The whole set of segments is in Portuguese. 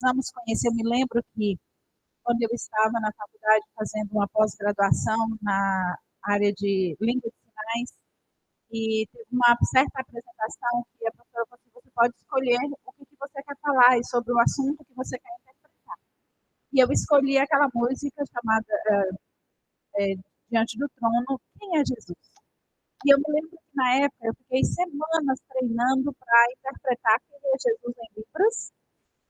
precisamos conhecer. Eu me lembro que, quando eu estava na faculdade fazendo uma pós-graduação na área de língua de sinais, e teve uma certa apresentação que a professora falou assim, você pode escolher o que você quer falar e sobre o assunto que você quer interpretar. E eu escolhi aquela música chamada Diante do Trono, Quem é Jesus? E eu me lembro que, na época, eu fiquei semanas treinando para interpretar Quem é Jesus em Libras.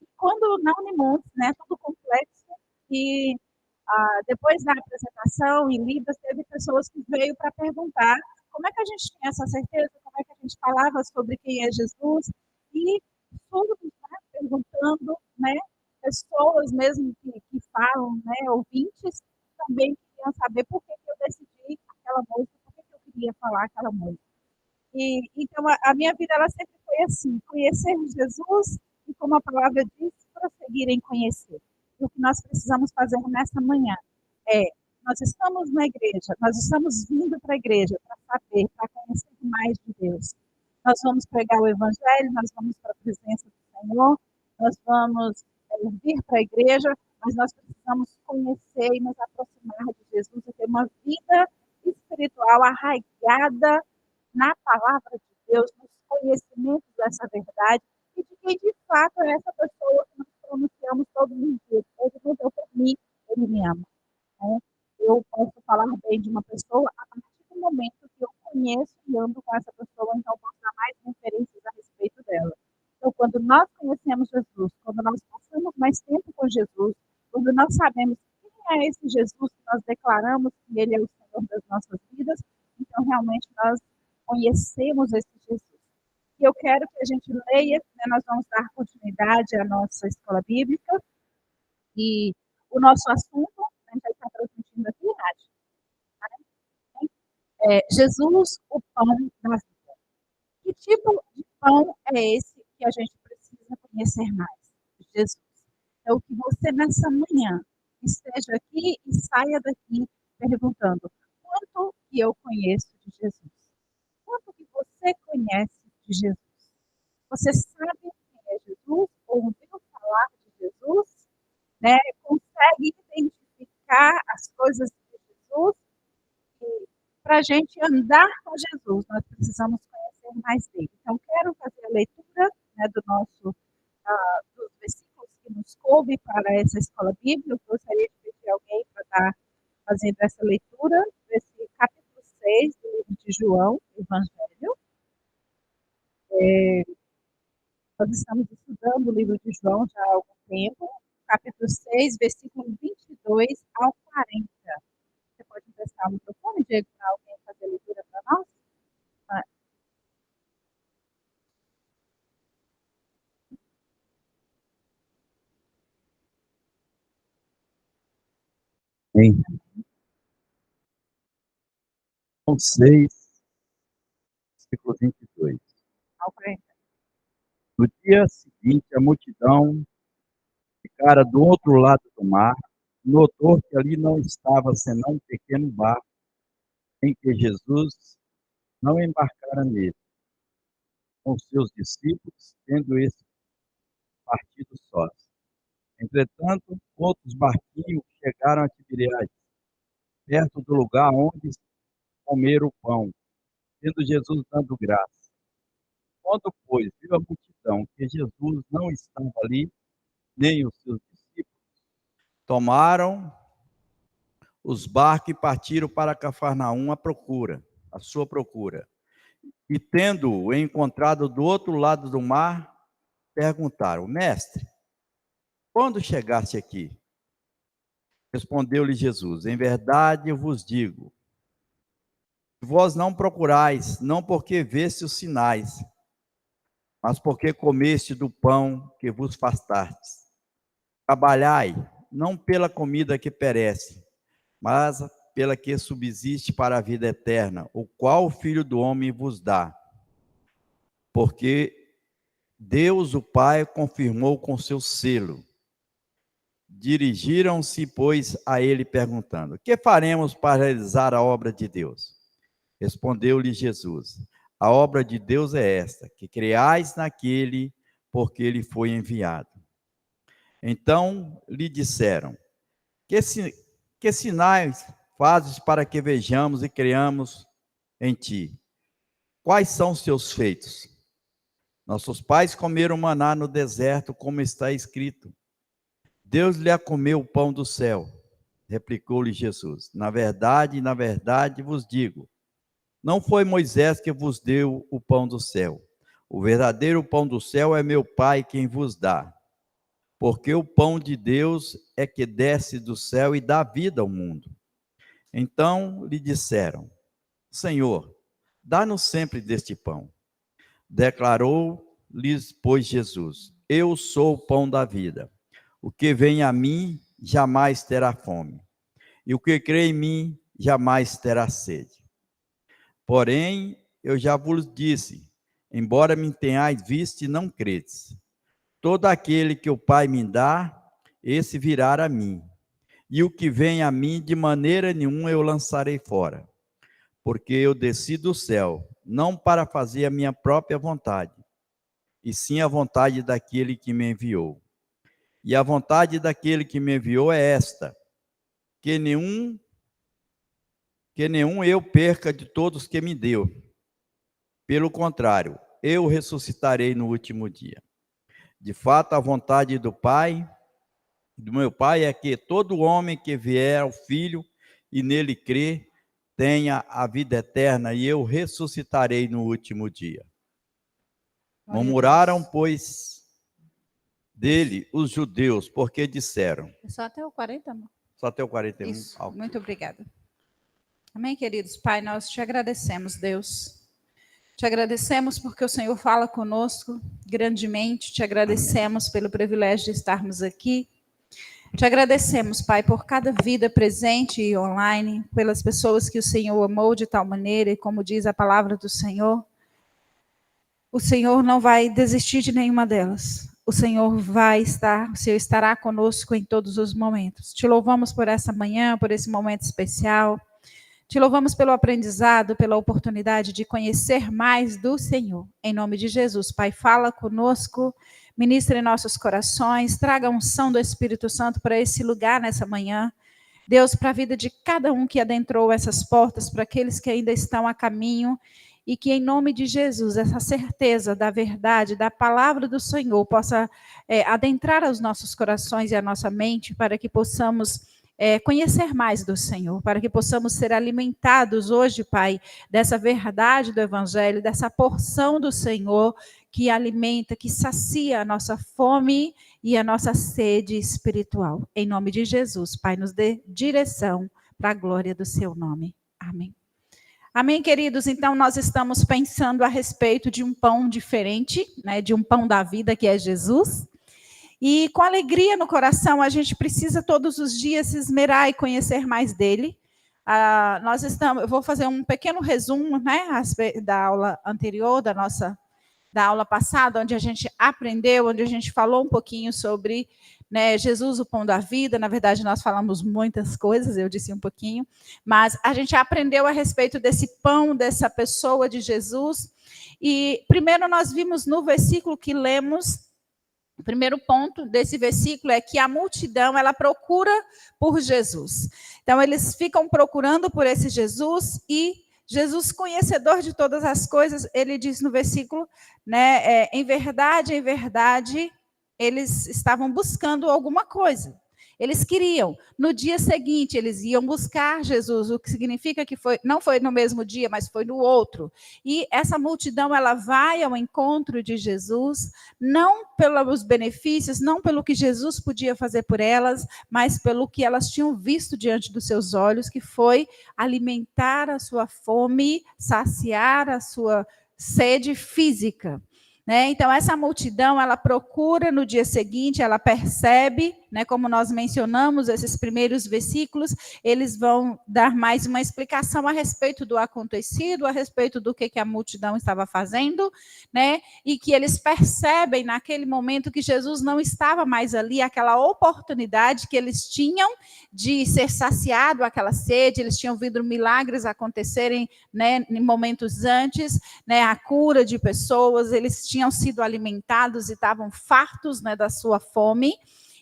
E quando na Unimontes, né, tudo complexo, e depois da apresentação em Libras, teve pessoas que veio para perguntar como é que a gente tinha essa certeza, como é que a gente falava sobre quem é Jesus, e surdos, né, perguntando, né, pessoas mesmo que falam, né, ouvintes, também queriam saber por que eu decidi aquela música, por que eu queria falar aquela música. E, então, a minha vida ela sempre foi assim, conhecer Jesus e, como a palavra diz, prosseguir em conhecer. E o que nós precisamos fazer nessa manhã é, nós estamos na igreja, nós estamos vindo para a igreja para saber, para conhecer mais de Deus. Nós vamos pregar o evangelho, nós vamos para a presença do Senhor, nós vamos vir para a igreja, mas nós precisamos conhecer e nos aproximar de Jesus e ter uma vida espiritual arraigada na palavra de Deus, nos conhecimentos dessa verdade e de quem de fato é essa pessoa que nós pronunciamos todos os dias. Ele mudou por mim, ele me ama. Né? Eu posso falar bem de uma pessoa a partir do momento que eu conheço e ando com essa pessoa, então posso dar mais referências a respeito dela. Então, quando nós conhecemos Jesus, quando nós passamos mais tempo com Jesus, quando nós sabemos quem é esse Jesus que nós declaramos que ele é o Senhor das nossas vidas, então realmente nós conhecemos esse Jesus. E eu quero que a gente leia, né, nós vamos dar continuidade à nossa escola bíblica, e o nosso assunto, a gente vai estar transmitindo aqui, Nádia, Jesus, o pão da vida. Que tipo de pão é esse que a gente precisa conhecer mais? Jesus. É o que você, nessa manhã, esteja aqui e saia daqui perguntando, quanto que eu conheço de Jesus? Quanto que você conhece de Jesus? Você sabe quem é Jesus? Ouviu falar de Jesus? Né? Consegue identificar as coisas de Jesus? E para a gente andar com Jesus, nós precisamos conhecer mais dele. Então, quero fazer a leitura, né, dos versículos que nos coube para essa escola bíblica. Eu gostaria de pedir alguém para estar fazendo essa leitura, desse capítulo 6 do livro de João, Evangelho. Nós estamos estudando o livro de João já há algum tempo, capítulo 6, versículo 22 ao 40. Você pode emprestar o microfone, Diego, para alguém fazer a leitura para nós? Em João 6, versículo 22. Ao 40. No dia seguinte, a multidão ficara do outro lado do mar, notou que ali não estava senão um pequeno barco em que Jesus não embarcara nele, com seus discípulos, tendo esse partido sós. Entretanto, outros barquinhos chegaram a Tiberíades, perto do lugar onde comeram o pão, tendo Jesus dando graça. Quando, pois, viu a multidão que Jesus não estava ali, nem os seus discípulos, tomaram os barcos e partiram para Cafarnaum à sua procura. E tendo-o encontrado do outro lado do mar, perguntaram: Mestre, quando chegaste aqui? Respondeu-lhe Jesus: Em verdade eu vos digo, vós não procurais, não porque veste os sinais, mas porque comeste do pão que vos fastastes. Trabalhai, não pela comida que perece, mas pela que subsiste para a vida eterna, o qual o Filho do Homem vos dá. Porque Deus, o Pai, confirmou com seu selo. Dirigiram-se, pois, a ele perguntando: que faremos para realizar a obra de Deus? Respondeu-lhe Jesus: a obra de Deus é esta, que creais naquele por que ele foi enviado. Então lhe disseram: que sinais fazes para que vejamos e creamos em ti? Quais são os teus feitos? Nossos pais comeram maná no deserto, como está escrito. Deus lhe comeu o pão do céu. Replicou-lhe Jesus: na verdade vos digo, não foi Moisés que vos deu o pão do céu. O verdadeiro pão do céu é meu Pai quem vos dá. Porque o pão de Deus é que desce do céu e dá vida ao mundo. Então lhe disseram: Senhor, dá-nos sempre deste pão. Declarou-lhes, pois, Jesus: eu sou o pão da vida. O que vem a mim jamais terá fome, e o que crê em mim jamais terá sede. Porém, eu já vos disse, embora me tenhais visto e não credes. Todo aquele que o Pai me dá, esse virá a mim. E o que vem a mim, de maneira nenhuma eu lançarei fora. Porque eu desci do céu, não para fazer a minha própria vontade, e sim a vontade daquele que me enviou. E a vontade daquele que me enviou é esta: que nenhum eu perca de todos que me deu. Pelo contrário, eu ressuscitarei no último dia. De fato, a vontade do meu Pai, é que todo homem que vier ao Filho e nele crê, tenha a vida eterna, e eu ressuscitarei no último dia. Murmuraram, pois, dele os judeus, porque disseram... Só até o 40, amor? Só até o 41. Isso, muito obrigada. Amém, queridos? Pai, nós te agradecemos, Deus. Te agradecemos porque o Senhor fala conosco grandemente. Te agradecemos pelo privilégio de estarmos aqui. Te agradecemos, Pai, por cada vida presente e online, pelas pessoas que o Senhor amou de tal maneira, e como diz a palavra do Senhor, o Senhor não vai desistir de nenhuma delas. O Senhor estará conosco em todos os momentos. Te louvamos por essa manhã, por esse momento especial. Te louvamos pelo aprendizado, pela oportunidade de conhecer mais do Senhor. Em nome de Jesus, Pai, fala conosco, ministre em nossos corações, traga a unção do Espírito Santo para esse lugar nessa manhã. Deus, para a vida de cada um que adentrou essas portas, para aqueles que ainda estão a caminho, e que em nome de Jesus, essa certeza da verdade, da palavra do Senhor, possa adentrar aos nossos corações e à nossa mente, para que possamos conhecer mais do Senhor, para que possamos ser alimentados hoje, Pai, dessa verdade do Evangelho, dessa porção do Senhor que alimenta, que sacia a nossa fome e a nossa sede espiritual. Em nome de Jesus, Pai, nos dê direção para a glória do seu nome. Amém. Amém, queridos? Então, nós estamos pensando a respeito de um pão diferente, né, de um pão da vida que é Jesus. E com alegria no coração, a gente precisa todos os dias se esmerar e conhecer mais dele. Eu vou fazer um pequeno resumo, né, da aula anterior, da aula passada, onde a gente aprendeu, onde a gente falou um pouquinho sobre, né, Jesus, o pão da vida. Na verdade, nós falamos muitas coisas, eu disse um pouquinho, mas a gente aprendeu a respeito desse pão, dessa pessoa de Jesus. E primeiro nós vimos no versículo que lemos, o primeiro ponto desse versículo é que a multidão, ela procura por Jesus. Então, eles ficam procurando por esse Jesus, e Jesus, conhecedor de todas as coisas, ele diz no versículo, né, em verdade, eles estavam buscando alguma coisa. Eles queriam. No dia seguinte, eles iam buscar Jesus, o que significa que não foi no mesmo dia, mas foi no outro. E essa multidão, ela vai ao encontro de Jesus, não pelos benefícios, não pelo que Jesus podia fazer por elas, mas pelo que elas tinham visto diante dos seus olhos, que foi alimentar a sua fome, saciar a sua sede física. Então, essa multidão, ela procura no dia seguinte, ela percebe, né, como nós mencionamos, esses primeiros versículos, eles vão dar mais uma explicação a respeito do acontecido, a respeito do que a multidão estava fazendo, né, e que eles percebem naquele momento que Jesus não estava mais ali, aquela oportunidade que eles tinham de ser saciado aquela sede, eles tinham visto milagres acontecerem, né, em momentos antes, né, a cura de pessoas, eles tinham sido alimentados e estavam fartos, né, da sua fome.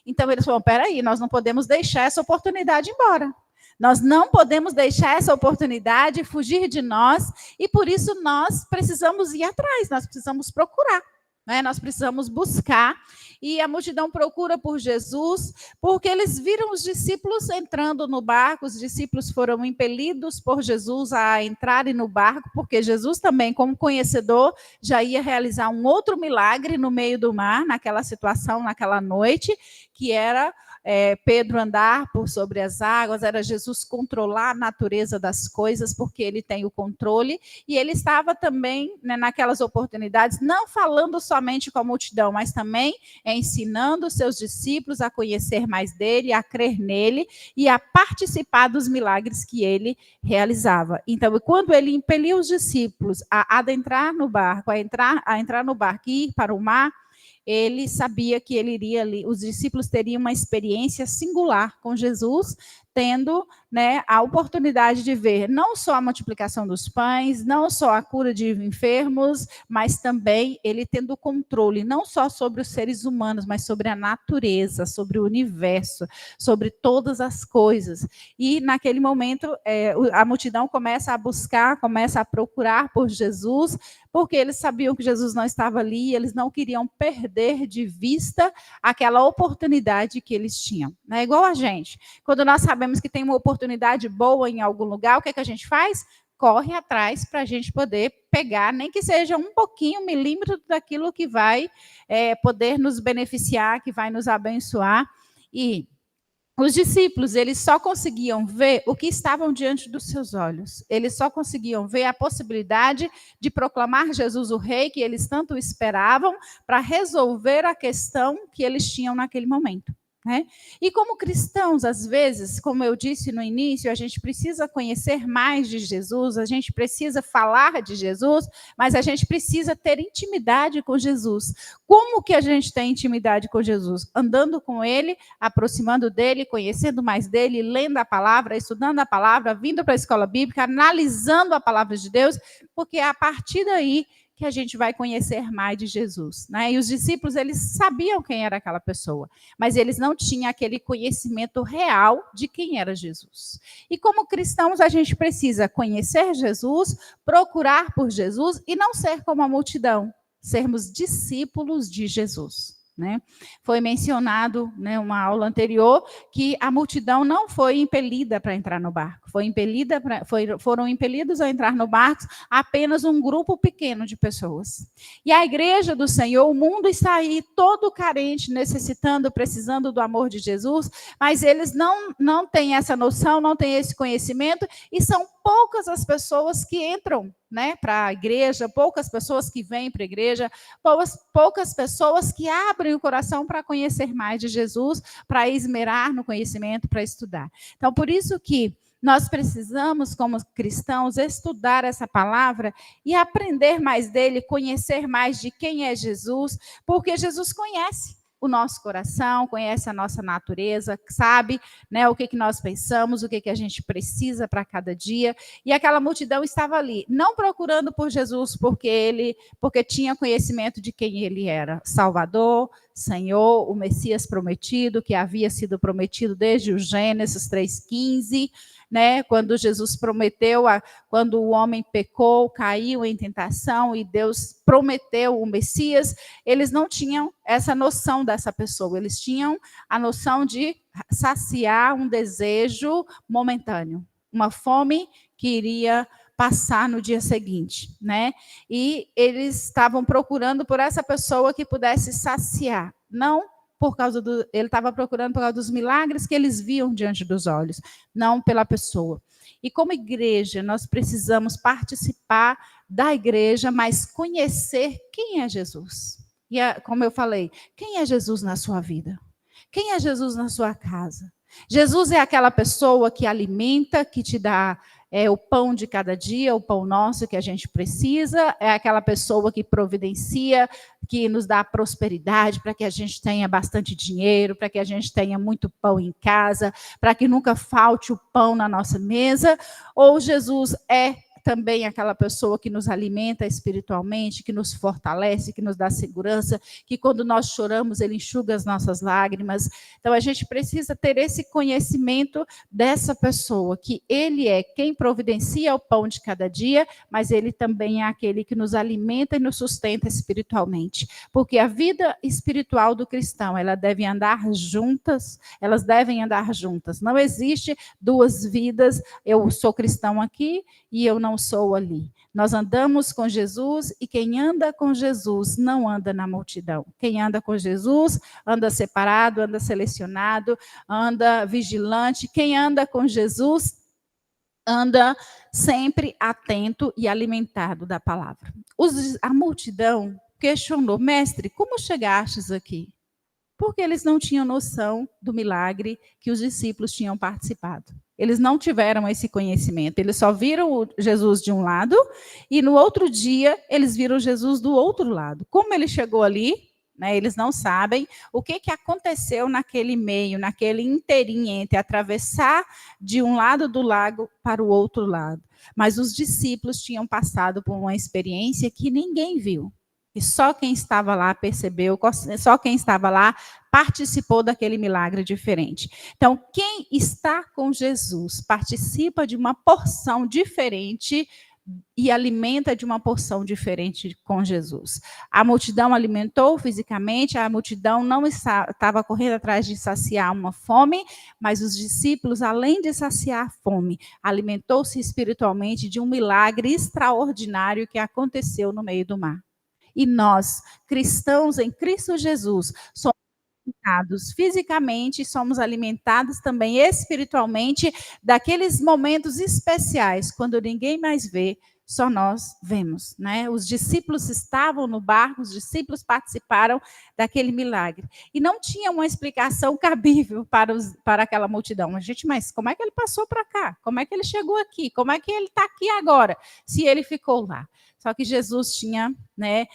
Então, eles falaram, peraí, nós não podemos deixar essa oportunidade embora. Nós não podemos deixar essa oportunidade fugir de nós, e por isso nós precisamos ir atrás, nós precisamos procurar, né? Nós precisamos buscar, e a multidão procura por Jesus, porque eles viram os discípulos entrando no barco, os discípulos foram impelidos por Jesus a entrarem no barco, porque Jesus também, como conhecedor, já ia realizar um outro milagre no meio do mar, naquela situação, naquela noite, que era Pedro andar por sobre as águas, era Jesus controlar a natureza das coisas, porque ele tem o controle, e ele estava também, né, naquelas oportunidades, não falando somente com a multidão, mas também ensinando os seus discípulos a conhecer mais dele, a crer nele e a participar dos milagres que ele realizava. Então, quando ele impeliu os discípulos a adentrar no barco, a entrar no barco e ir para o mar, ele sabia que ele iria ali, os discípulos teriam uma experiência singular com Jesus, tendo, né, a oportunidade de ver não só a multiplicação dos pães, não só a cura de enfermos, mas também ele tendo controle, não só sobre os seres humanos, mas sobre a natureza, sobre o universo, sobre todas as coisas. E naquele momento, a multidão começa a buscar, começa a procurar por Jesus, porque eles sabiam que Jesus não estava ali, e eles não queriam perder de vista aquela oportunidade que eles tinham. É igual a gente. Quando nós sabemos que tem uma oportunidade boa em algum lugar, o que é que a gente faz? Corre atrás para a gente poder pegar, nem que seja um pouquinho, 1 milímetro daquilo que vai poder nos beneficiar, que vai nos abençoar. E os discípulos, eles só conseguiam ver o que estavam diante dos seus olhos. Eles só conseguiam ver a possibilidade de proclamar Jesus o rei, que eles tanto esperavam, para resolver a questão que eles tinham naquele momento. Né? E como cristãos, às vezes, como eu disse no início, a gente precisa conhecer mais de Jesus, a gente precisa falar de Jesus, mas a gente precisa ter intimidade com Jesus. Como que a gente tem intimidade com Jesus? Andando com ele, aproximando dele, conhecendo mais dele, lendo a palavra, estudando a palavra, vindo para a escola bíblica, analisando a palavra de Deus, porque é a partir daí que a gente vai conhecer mais de Jesus. Né? E os discípulos, eles sabiam quem era aquela pessoa, mas eles não tinham aquele conhecimento real de quem era Jesus. E como cristãos, a gente precisa conhecer Jesus, procurar por Jesus e não ser como a multidão, sermos discípulos de Jesus. Né? Foi mencionado, né, uma aula anterior, que a multidão não foi impelida para entrar no barco, foram impelidos a entrar no barco apenas um grupo pequeno de pessoas. E a igreja do Senhor, o mundo está aí todo carente, necessitando, precisando do amor de Jesus, mas eles não têm essa noção, não têm esse conhecimento, e são poucas as pessoas que entram, né, para a igreja, poucas pessoas que vêm para a igreja, poucas pessoas que abrem o coração para conhecer mais de Jesus, para esmerar no conhecimento, para estudar. Então, por isso que nós precisamos, como cristãos, estudar essa palavra e aprender mais dele, conhecer mais de quem é Jesus, porque Jesus conhece o nosso coração, conhece a nossa natureza, sabe, né, o que nós pensamos, o que a gente precisa para cada dia. E aquela multidão estava ali, não procurando por Jesus porque tinha conhecimento de quem ele era, Salvador, Senhor, o Messias prometido, que havia sido prometido desde o Gênesis 3,15, né, quando Jesus prometeu, quando o homem pecou, caiu em tentação e Deus prometeu o Messias, eles não tinham essa noção dessa pessoa, eles tinham a noção de saciar um desejo momentâneo, uma fome que iria passar no dia seguinte, né? E eles estavam procurando por essa pessoa que pudesse saciar, não por causa ele estava procurando por causa dos milagres que eles viam diante dos olhos, não pela pessoa. E como igreja, nós precisamos participar da igreja, mas conhecer quem é Jesus. E como eu falei, quem é Jesus na sua vida? Quem é Jesus na sua casa? Jesus é aquela pessoa que alimenta, que te dá o pão de cada dia, o pão nosso que a gente precisa, é aquela pessoa que providencia, que nos dá prosperidade para que a gente tenha bastante dinheiro, para que a gente tenha muito pão em casa, para que nunca falte o pão na nossa mesa, ou Jesus também aquela pessoa que nos alimenta espiritualmente, que nos fortalece, que nos dá segurança, que quando nós choramos, ele enxuga as nossas lágrimas. Então, a gente precisa ter esse conhecimento dessa pessoa, que ele é quem providencia o pão de cada dia, mas ele também é aquele que nos alimenta e nos sustenta espiritualmente. Porque a vida espiritual do cristão, ela deve andar juntas, elas devem andar juntas. Não existe duas vidas, eu sou cristão aqui e eu não sou ali. Nós andamos com Jesus e quem anda com Jesus não anda na multidão. Quem anda com Jesus anda separado, anda selecionado, anda vigilante. Quem anda com Jesus anda sempre atento e alimentado da palavra. A multidão questionou: mestre, como chegastes aqui? Porque eles não tinham noção do milagre que os discípulos tinham participado. Eles não tiveram esse conhecimento. Eles só viram Jesus de um lado e no outro dia eles viram Jesus do outro lado. Como ele chegou ali, né, eles não sabem o que aconteceu naquele meio, naquele inteirinho entre atravessar de um lado do lago para o outro lado. Mas os discípulos tinham passado por uma experiência que ninguém viu. E só quem estava lá percebeu, só quem estava lá participou daquele milagre diferente. Então, quem está com Jesus participa de uma porção diferente e alimenta de uma porção diferente com Jesus. A multidão alimentou fisicamente, a multidão não estava correndo atrás de saciar uma fome, mas os discípulos, além de saciar a fome, alimentou-se espiritualmente de um milagre extraordinário que aconteceu no meio do mar. E nós, cristãos em Cristo Jesus, somos alimentados fisicamente, somos alimentados também espiritualmente daqueles momentos especiais, quando ninguém mais vê, só nós vemos, né? Os discípulos estavam no barco, os discípulos participaram daquele milagre. E não tinha uma explicação cabível para aquela multidão. Mas como é que ele passou para cá? Como é que ele chegou aqui? Como é que ele está aqui agora, se ele ficou lá? Só que Jesus tinha, né,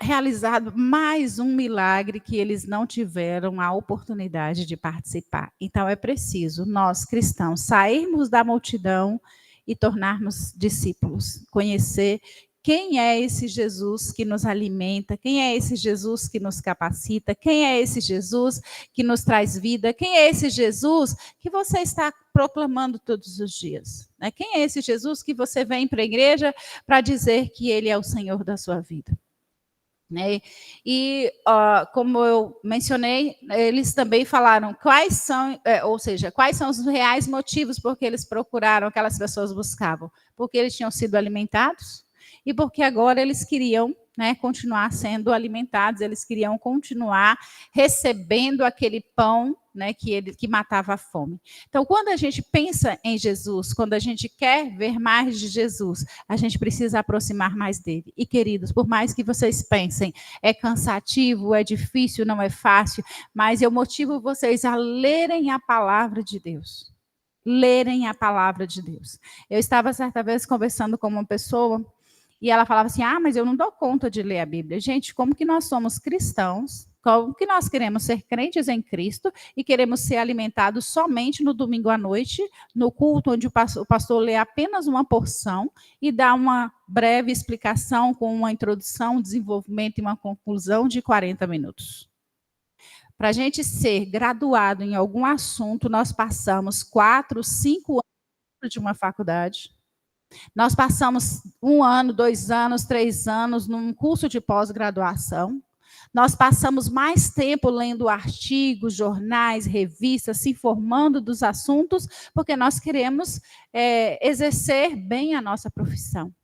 realizado mais um milagre que eles não tiveram a oportunidade de participar. Então, é preciso nós, cristãos, sairmos da multidão e tornarmos discípulos, conhecer quem é esse Jesus que nos alimenta, quem é esse Jesus que nos capacita, quem é esse Jesus que nos traz vida, quem é esse Jesus que você está proclamando todos os dias. Né? Quem é esse Jesus que você vem para a igreja para dizer que ele é o Senhor da sua vida? Né? E, como eu mencionei, eles também falaram quais são, quais são os reais motivos por que eles procuraram, aquelas pessoas buscavam. Porque eles tinham sido alimentados e porque agora eles queriam, né, continuar sendo alimentados, eles queriam continuar recebendo aquele pão, né, que matava a fome. Então, quando a gente pensa em Jesus, quando a gente quer ver mais de Jesus, a gente precisa aproximar mais dele. E, queridos, por mais que vocês pensem, é cansativo, é difícil, não é fácil, mas eu motivo vocês a lerem a palavra de Deus. Lerem a palavra de Deus. Eu estava certa vez conversando com uma pessoa e ela falava assim, mas eu não dou conta de ler a Bíblia. Gente, como que nós somos cristãos, como que nós queremos ser crentes em Cristo e queremos ser alimentados somente no domingo à noite, no culto onde o pastor lê apenas uma porção e dá uma breve explicação com uma introdução, um desenvolvimento e uma conclusão de 40 minutos. Para a gente ser graduado em algum assunto, nós passamos 4, 5 anos de uma faculdade. Nós passamos 1 ano, 2 anos, 3 anos num curso de pós-graduação. Nós passamos mais tempo lendo artigos, jornais, revistas, se informando dos assuntos, porque nós queremos exercer bem a nossa profissão.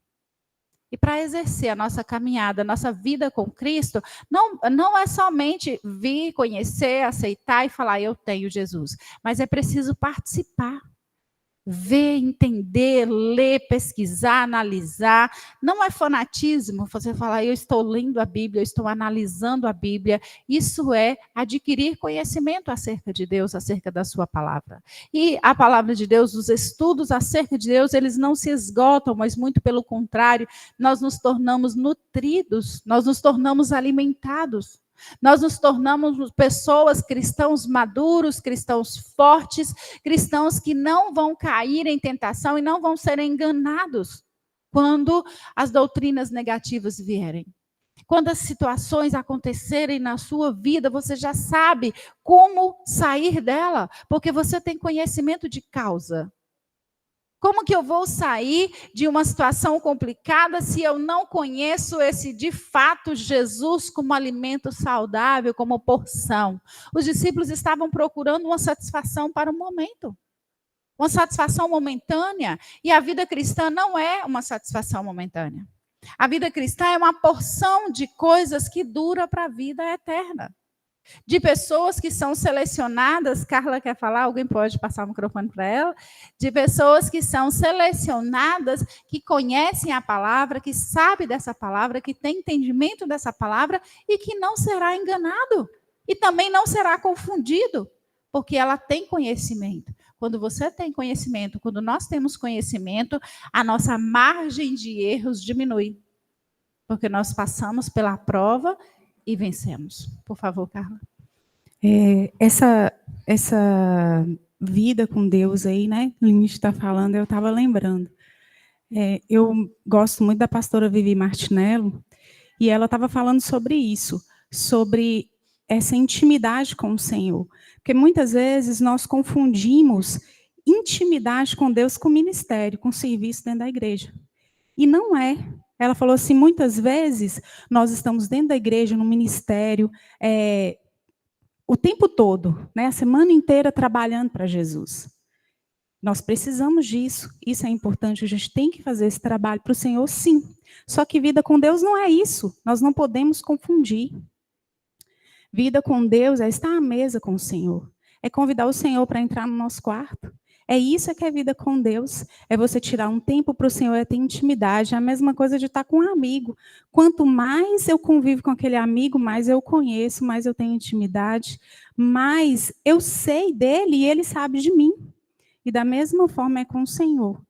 E para exercer a nossa caminhada, a nossa vida com Cristo, não é somente vir, conhecer, aceitar e falar, eu tenho Jesus. Mas é preciso participar. Ver, entender, ler, pesquisar, analisar. Não é fanatismo você falar, eu estou lendo a Bíblia, eu estou analisando a Bíblia. Isso é adquirir conhecimento acerca de Deus, acerca da sua palavra. E a palavra de Deus, os estudos acerca de Deus, eles não se esgotam, mas muito pelo contrário, nós nos tornamos nutridos, nós nos tornamos alimentados. Nós nos tornamos pessoas, cristãos maduros, cristãos fortes, cristãos que não vão cair em tentação e não vão ser enganados quando as doutrinas negativas vierem. Quando as situações acontecerem na sua vida, você já sabe como sair dela, porque você tem conhecimento de causa. Como que eu vou sair de uma situação complicada se eu não conheço esse, de fato, Jesus como alimento saudável, como porção? Os discípulos estavam procurando uma satisfação para o momento. Uma satisfação momentânea. E a vida cristã não é uma satisfação momentânea. A vida cristã é uma porção de coisas que dura para a vida eterna. De pessoas que são selecionadas, Carla quer falar? Alguém pode passar o microfone para ela? De pessoas que são selecionadas, que conhecem a palavra, que sabem dessa palavra, que têm entendimento dessa palavra e que não será enganado. E também não será confundido, porque ela tem conhecimento. Quando você tem conhecimento, quando nós temos conhecimento, a nossa margem de erros diminui. Porque nós passamos pela prova e vencemos. Por favor, Carla. Essa vida com Deus aí, né? O Liniz está falando, eu estava lembrando. Eu gosto muito da pastora Vivi Martinello, e ela estava falando sobre isso, sobre essa intimidade com o Senhor. Porque muitas vezes nós confundimos intimidade com Deus com ministério, com serviço dentro da igreja. E não é. Ela falou assim, muitas vezes nós estamos dentro da igreja, no ministério, o tempo todo, né, a semana inteira trabalhando para Jesus. Nós precisamos disso, isso é importante, a gente tem que fazer esse trabalho para o Senhor, sim. Só que vida com Deus não é isso, nós não podemos confundir. Vida com Deus é estar à mesa com o Senhor, é convidar o Senhor para entrar no nosso quarto. É isso que é vida com Deus, é você tirar um tempo para o Senhor, é ter intimidade, é a mesma coisa de estar com um amigo. Quanto mais eu convivo com aquele amigo, mais eu conheço, mais eu tenho intimidade, mais eu sei dele e ele sabe de mim. E da mesma forma é com o Senhor.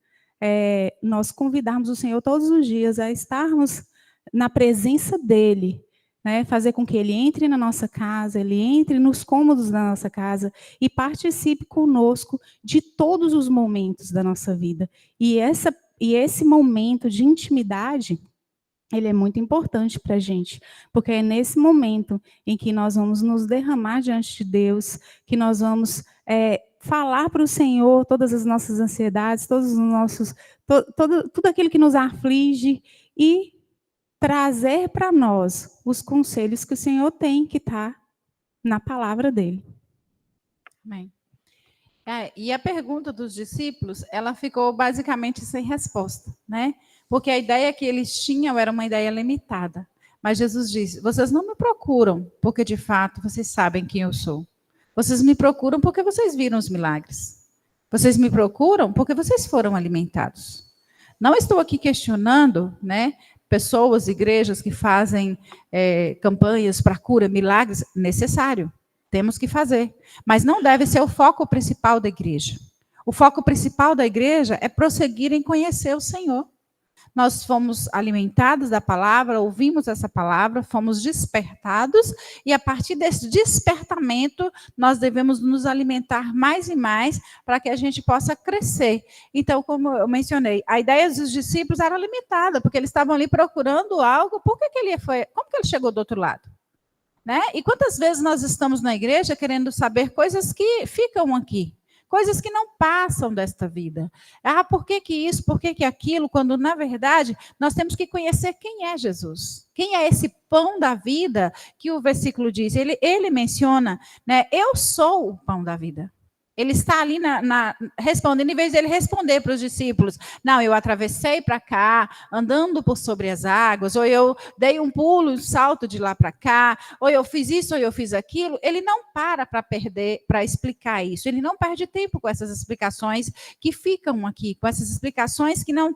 Nós convidarmos o Senhor todos os dias a estarmos na presença dele, né, fazer com que ele entre na nossa casa, ele entre nos cômodos da nossa casa e participe conosco de todos os momentos da nossa vida. E esse momento de intimidade, ele é muito importante para a gente, porque é nesse momento em que nós vamos nos derramar diante de Deus, que nós vamos falar para o Senhor todas as nossas ansiedades, todos os nossos, tudo aquilo que nos aflige e trazer para nós os conselhos que o Senhor tem, que está na palavra dele. Amém. E a pergunta dos discípulos, ela ficou basicamente sem resposta, né? Porque a ideia que eles tinham era uma ideia limitada. Mas Jesus disse, vocês não me procuram porque de fato vocês sabem quem eu sou. Vocês me procuram porque vocês viram os milagres. Vocês me procuram porque vocês foram alimentados. Não estou aqui questionando, né? Pessoas, igrejas que fazem campanhas para cura, milagres, necessário. Temos que fazer. Mas não deve ser o foco principal da igreja. O foco principal da igreja é prosseguir em conhecer o Senhor. Nós fomos alimentados da palavra, ouvimos essa palavra, fomos despertados, e a partir desse despertamento, nós devemos nos alimentar mais e mais para que a gente possa crescer. Então, como eu mencionei, a ideia dos discípulos era limitada, porque eles estavam ali procurando algo, como que ele chegou do outro lado? Né? E quantas vezes nós estamos na igreja querendo saber coisas que ficam aqui? Coisas que não passam desta vida. Por que isso? Por que aquilo? Quando, na verdade, nós temos que conhecer quem é Jesus. Quem é esse pão da vida que o versículo diz? Ele menciona, né? Eu sou o pão da vida. Ele está ali respondendo, em vez de ele responder para os discípulos, não, eu atravessei para cá, andando por sobre as águas, ou eu dei um pulo, um salto de lá para cá, ou eu fiz isso, ou eu fiz aquilo. Ele não para explicar isso, ele não perde tempo com essas explicações que ficam aqui, com essas explicações que não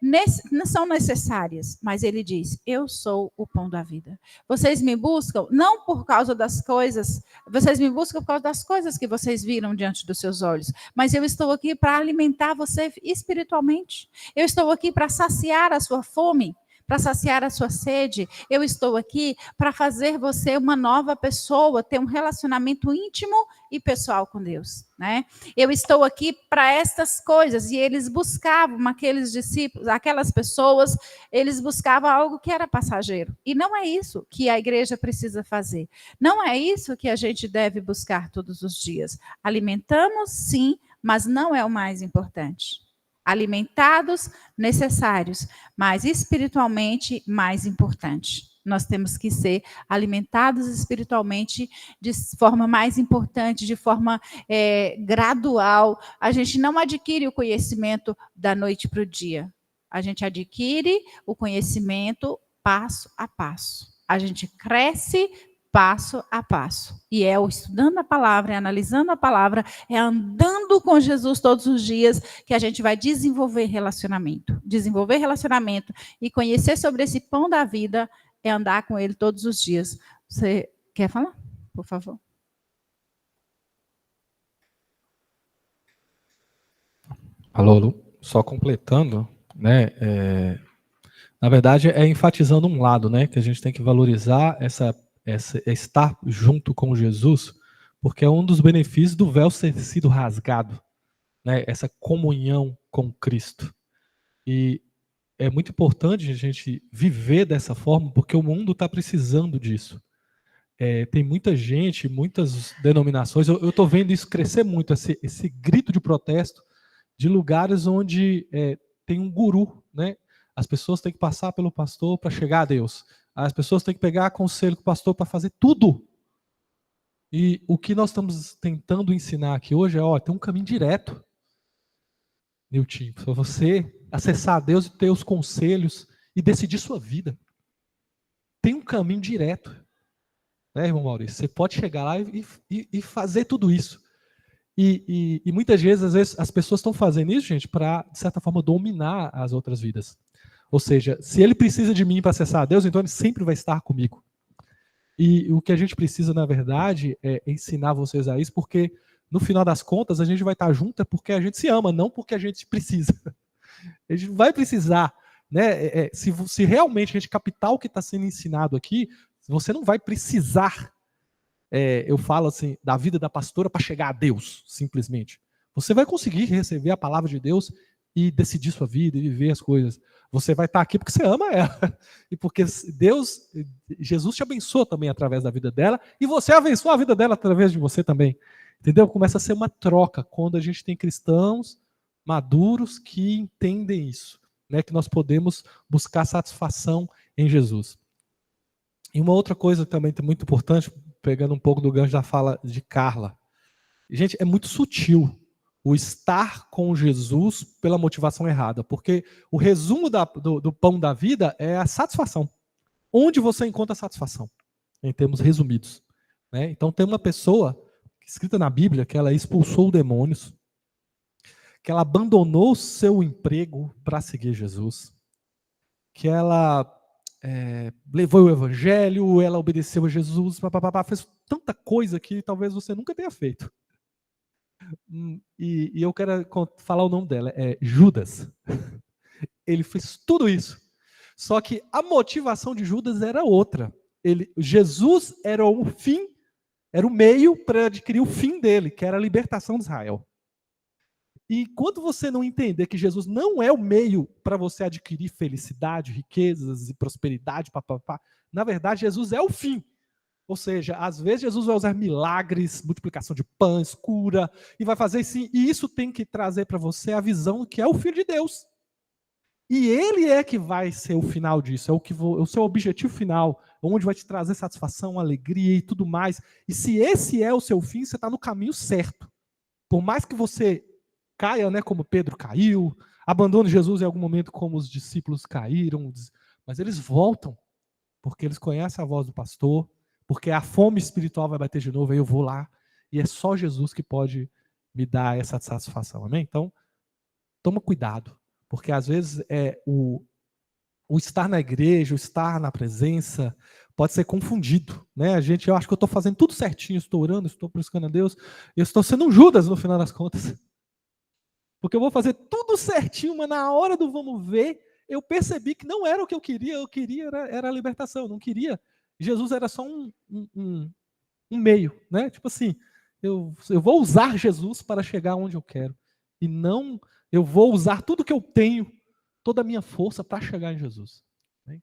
não são necessárias, mas ele diz, eu sou o pão da vida. Vocês me buscam, não por causa das coisas, vocês me buscam por causa das coisas que vocês viram diante dos seus olhos, mas eu estou aqui para alimentar você espiritualmente. Eu estou aqui para saciar a sua fome, para saciar a sua sede. Eu estou aqui para fazer você uma nova pessoa, ter um relacionamento íntimo e pessoal com Deus, né? Eu estou aqui para estas coisas. E eles buscavam, aqueles discípulos, aquelas pessoas, eles buscavam algo que era passageiro. E não é isso que a igreja precisa fazer. Não é isso que a gente deve buscar todos os dias. Alimentamos, sim, mas não é o mais importante. Alimentados, necessários, mas espiritualmente mais importante. Nós temos que ser alimentados espiritualmente de forma mais importante, de forma gradual. A gente não adquire o conhecimento da noite para o dia. A gente adquire o conhecimento passo a passo. A gente cresce passo a passo. E é estudando a palavra, é analisando a palavra, é andando com Jesus todos os dias que a gente vai desenvolver relacionamento. Desenvolver relacionamento e conhecer sobre esse pão da vida é andar com ele todos os dias. Você quer falar? Por favor. Alô, Lu. Só completando, né? Na verdade, é enfatizando um lado, né? Que a gente tem que valorizar estar junto com Jesus, porque é um dos benefícios do véu ter sido rasgado, né? Essa comunhão com Cristo. E é muito importante a gente viver dessa forma, porque o mundo está precisando disso. Tem muita gente, muitas denominações, eu estou vendo isso crescer muito, esse grito de protesto de lugares onde tem um guru, né? As pessoas têm que passar pelo pastor para chegar a Deus. As pessoas têm que pegar conselho com o pastor para fazer tudo. E o que nós estamos tentando ensinar aqui hoje tem um caminho direto, Nilton, para você acessar a Deus e ter os conselhos e decidir sua vida. Tem um caminho direto. Né, irmão Maurício? Você pode chegar lá e fazer tudo isso. E muitas vezes, às vezes, as pessoas estão fazendo isso, gente, para, de certa forma, dominar as outras vidas. Ou seja, se ele precisa de mim para acessar a Deus, então ele sempre vai estar comigo. E o que a gente precisa, na verdade, é ensinar vocês a isso, porque, no final das contas, a gente vai estar junto porque a gente se ama, não porque a gente precisa. A gente vai precisar, né? Se realmente a gente captar o que está sendo ensinado aqui, você não vai precisar, eu falo assim, da vida da pastora para chegar a Deus, simplesmente. Você vai conseguir receber a palavra de Deus e decidir sua vida e viver as coisas. Você vai estar aqui porque você ama ela. E porque Jesus te abençoa também através da vida dela, e você abençoa a vida dela através de você também. Entendeu? Começa a ser uma troca quando a gente tem cristãos maduros que entendem isso, né? Que nós podemos buscar satisfação em Jesus. E uma outra coisa também muito importante, pegando um pouco do gancho da fala de Carla. Gente, é muito sutil o estar com Jesus pela motivação errada, porque o resumo do pão da vida é a satisfação. Onde você encontra a satisfação? Em termos resumidos. Né? Então tem uma pessoa, escrita na Bíblia, que ela expulsou demônios, que ela abandonou seu emprego para seguir Jesus, que ela levou o evangelho, ela obedeceu a Jesus, fez tanta coisa que talvez você nunca tenha feito. E eu quero falar o nome dela, é Judas. Ele fez tudo isso. Só que a motivação de Judas era outra. Jesus era o fim, era o meio para adquirir o fim dele, que era a libertação de Israel. E quando você não entender que Jesus não é o meio para você adquirir felicidade, riquezas e prosperidade, na verdade, Jesus é o fim. Ou seja, às vezes Jesus vai usar milagres, multiplicação de pães, cura, e vai fazer sim. E isso tem que trazer para você a visão que é o Filho de Deus. E ele é que vai ser o final disso, o seu objetivo final, onde vai te trazer satisfação, alegria e tudo mais. E se esse é o seu fim, você está no caminho certo. Por mais que você caia, né, como Pedro caiu, abandone Jesus em algum momento como os discípulos caíram, mas eles voltam, porque eles conhecem a voz do pastor, porque a fome espiritual vai bater de novo, aí eu vou lá, e é só Jesus que pode me dar essa satisfação, amém? Então, toma cuidado, porque às vezes o estar na igreja, o estar na presença, pode ser confundido, né? Eu acho que eu estou fazendo tudo certinho, estou orando, estou buscando a Deus, eu estou sendo um Judas no final das contas, porque eu vou fazer tudo certinho, mas na hora do vamos ver, eu percebi que não era o que eu queria era a libertação, eu não queria. Jesus era só um meio, né? Tipo assim, eu vou usar Jesus para chegar onde eu quero, e não eu vou usar tudo que eu tenho, toda a minha força para chegar em Jesus. Né?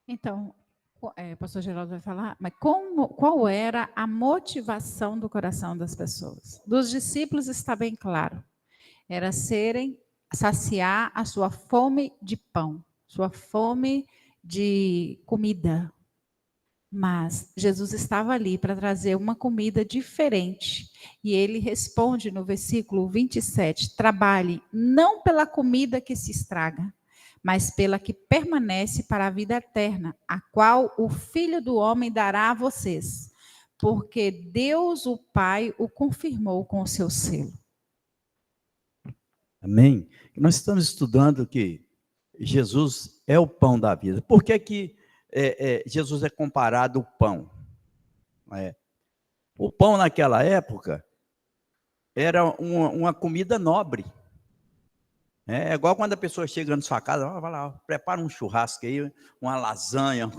Então, o pastor Geraldo vai falar, mas qual era a motivação do coração das pessoas? Dos discípulos está bem claro. Era saciar a sua fome de pão, sua fome de comida. Mas Jesus estava ali para trazer uma comida diferente. E ele responde no versículo 27, trabalhe não pela comida que se estraga, mas pela que permanece para a vida eterna, a qual o Filho do Homem dará a vocês, porque Deus, o Pai, o confirmou com o seu selo. Amém? Nós estamos estudando que Jesus é o pão da vida. Por que que Jesus é comparado ao pão? O pão naquela época era uma comida nobre. É igual quando a pessoa chega na sua casa, vai lá, prepara um churrasco aí, uma lasanha.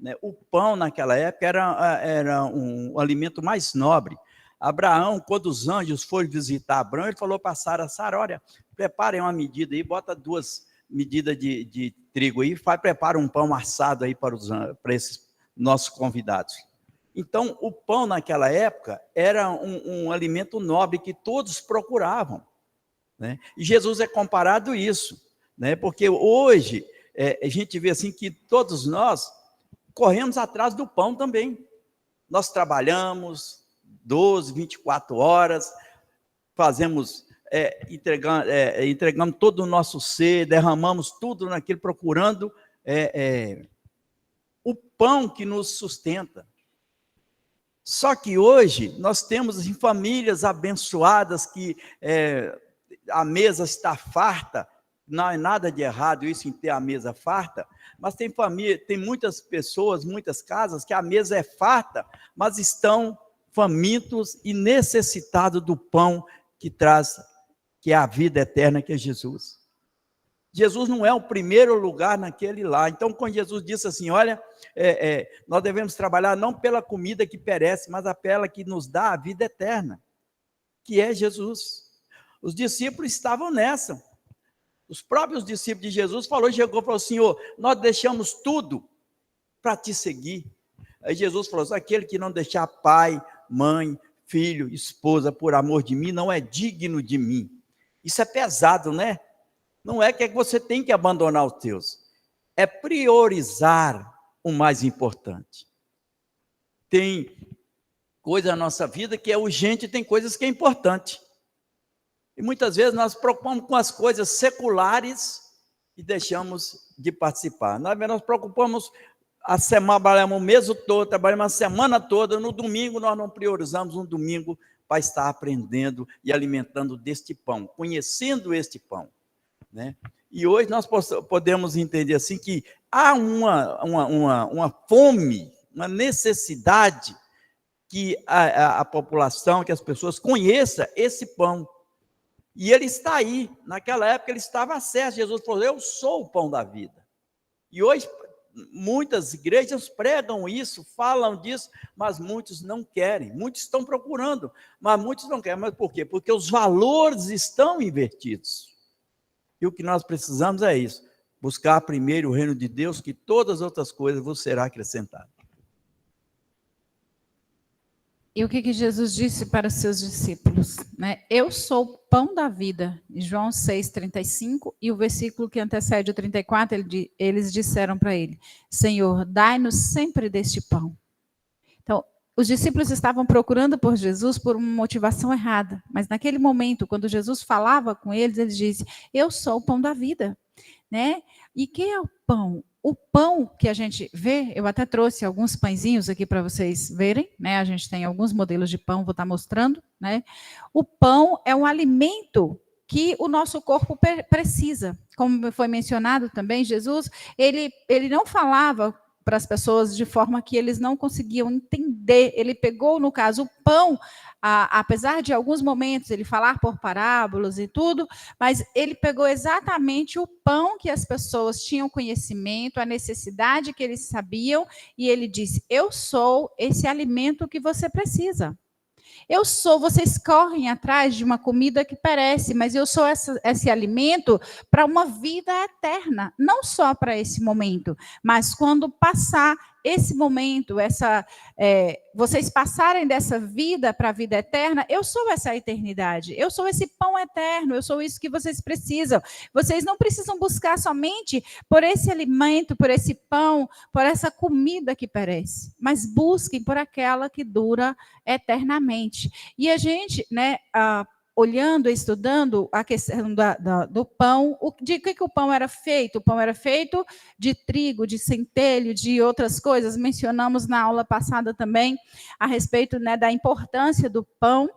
Né? O pão naquela época era um alimento mais nobre. Abraão, quando os anjos foram visitar Abraão, ele falou para Sara, olha, preparem uma medida aí, bota 2 medidas de trigo aí, prepara um pão assado aí para esses nossos convidados. Então, o pão naquela época era um alimento nobre que todos procuravam. Né? E Jesus é comparado a isso, né? Porque hoje a gente vê assim que todos nós corremos atrás do pão também. Nós trabalhamos 12, 24 horas, fazemos, entregamos todo o nosso ser, derramamos tudo naquilo, procurando o pão que nos sustenta. Só que hoje nós temos assim, famílias abençoadas que a mesa está farta, não é nada de errado isso em ter a mesa farta, mas tem muitas pessoas, muitas casas que a mesa é farta, mas estão famintos e necessitados do pão que é a vida eterna, que é Jesus. Jesus não é o primeiro lugar naquele lá. Então, quando Jesus disse assim, olha, nós devemos trabalhar não pela comida que perece, mas pela que nos dá a vida eterna, que é Jesus. Os discípulos estavam nessa. Os próprios discípulos de Jesus chegou e falou, Senhor, nós deixamos tudo para te seguir. Aí Jesus falou, aquele que não deixar pai, mãe, filho, esposa, por amor de mim, não é digno de mim. Isso é pesado, né? Não é que você tem que abandonar os teus. É priorizar o mais importante. Tem coisa na nossa vida que é urgente, tem coisas que é importante. E muitas vezes nós preocupamos com as coisas seculares e deixamos de participar. Nós preocupamos trabalhamos o mês todo, trabalhamos a semana toda, no domingo nós não priorizamos um domingo para estar aprendendo e alimentando deste pão, conhecendo este pão. Né? E hoje nós podemos entender assim que há uma fome, uma necessidade que a população, que as pessoas conheçam esse pão. E ele está aí. Naquela época ele estava certo. Jesus falou, eu sou o pão da vida. E hoje muitas igrejas pregam isso, falam disso, mas muitos não querem. Muitos estão procurando, mas muitos não querem. Mas por quê? Porque os valores estão invertidos. E o que nós precisamos é isso, buscar primeiro o reino de Deus, que todas as outras coisas vos serão acrescentadas. E o que Jesus disse para os seus discípulos? Né? Eu sou o pão da vida, em João 6,35, e o versículo que antecede o 34, eles disseram para ele, Senhor, dai-nos sempre deste pão. Então, os discípulos estavam procurando por Jesus por uma motivação errada, mas naquele momento, quando Jesus falava com eles, ele disse, eu sou o pão da vida. Né? E que é o pão? O pão que a gente vê, eu até trouxe alguns pãezinhos aqui para vocês verem, né? A gente tem alguns modelos de pão, vou estar mostrando, né? O pão é um alimento que o nosso corpo precisa. Como foi mencionado também, Jesus, ele não falava para as pessoas de forma que eles não conseguiam entender ele pegou, no caso, o pão, apesar de alguns momentos ele falar por parábolas e tudo, mas ele pegou exatamente o pão que as pessoas tinham conhecimento, a necessidade que eles sabiam, e ele disse: eu sou esse alimento que você precisa. Vocês correm atrás de uma comida que perece, mas eu sou esse alimento para uma vida eterna, não só para esse momento, mas quando passar esse momento, vocês passarem dessa vida para a vida eterna, eu sou essa eternidade, eu sou esse pão eterno, eu sou isso que vocês precisam. Vocês não precisam buscar somente por esse alimento, por esse pão, por essa comida que perece, mas busquem por aquela que dura eternamente. E a gente, olhando, estudando a questão do pão, de que o pão era feito? O pão era feito de trigo, de centelho, de outras coisas. Mencionamos na aula passada também a respeito, da importância do pão.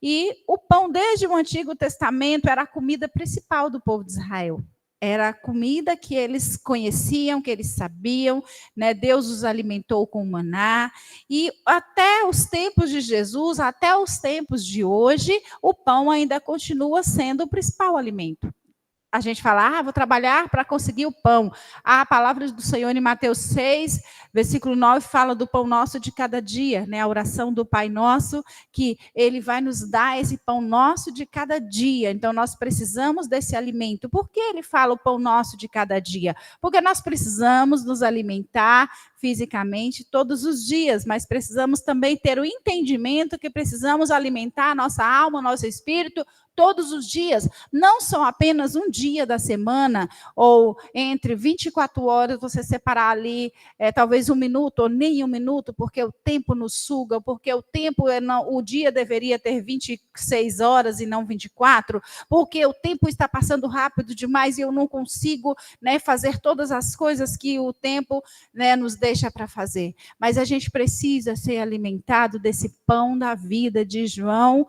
E o pão, desde o Antigo Testamento, era a comida principal do povo de Israel. Era a comida que eles conheciam, que eles sabiam, Deus os alimentou com o maná. E até os tempos de Jesus, até os tempos de hoje, o pão ainda continua sendo o principal alimento. A gente fala, vou trabalhar para conseguir o pão. A palavra do Senhor em Mateus 6, versículo 9, fala do pão nosso de cada dia, a oração do Pai Nosso, que Ele vai nos dar esse pão nosso de cada dia. Então, nós precisamos desse alimento. Por que Ele fala o pão nosso de cada dia? Porque nós precisamos nos alimentar fisicamente todos os dias, mas precisamos também ter o entendimento que precisamos alimentar a nossa alma, nosso espírito, todos os dias, não só apenas um dia da semana, ou entre 24 horas, você separar ali, talvez 1 minuto, ou nem 1 minuto, porque o tempo nos suga, porque o dia deveria ter 26 horas e não 24, porque o tempo está passando rápido demais e eu não consigo, fazer todas as coisas que o tempo, nos deixa para fazer. Mas a gente precisa ser alimentado desse pão da vida de João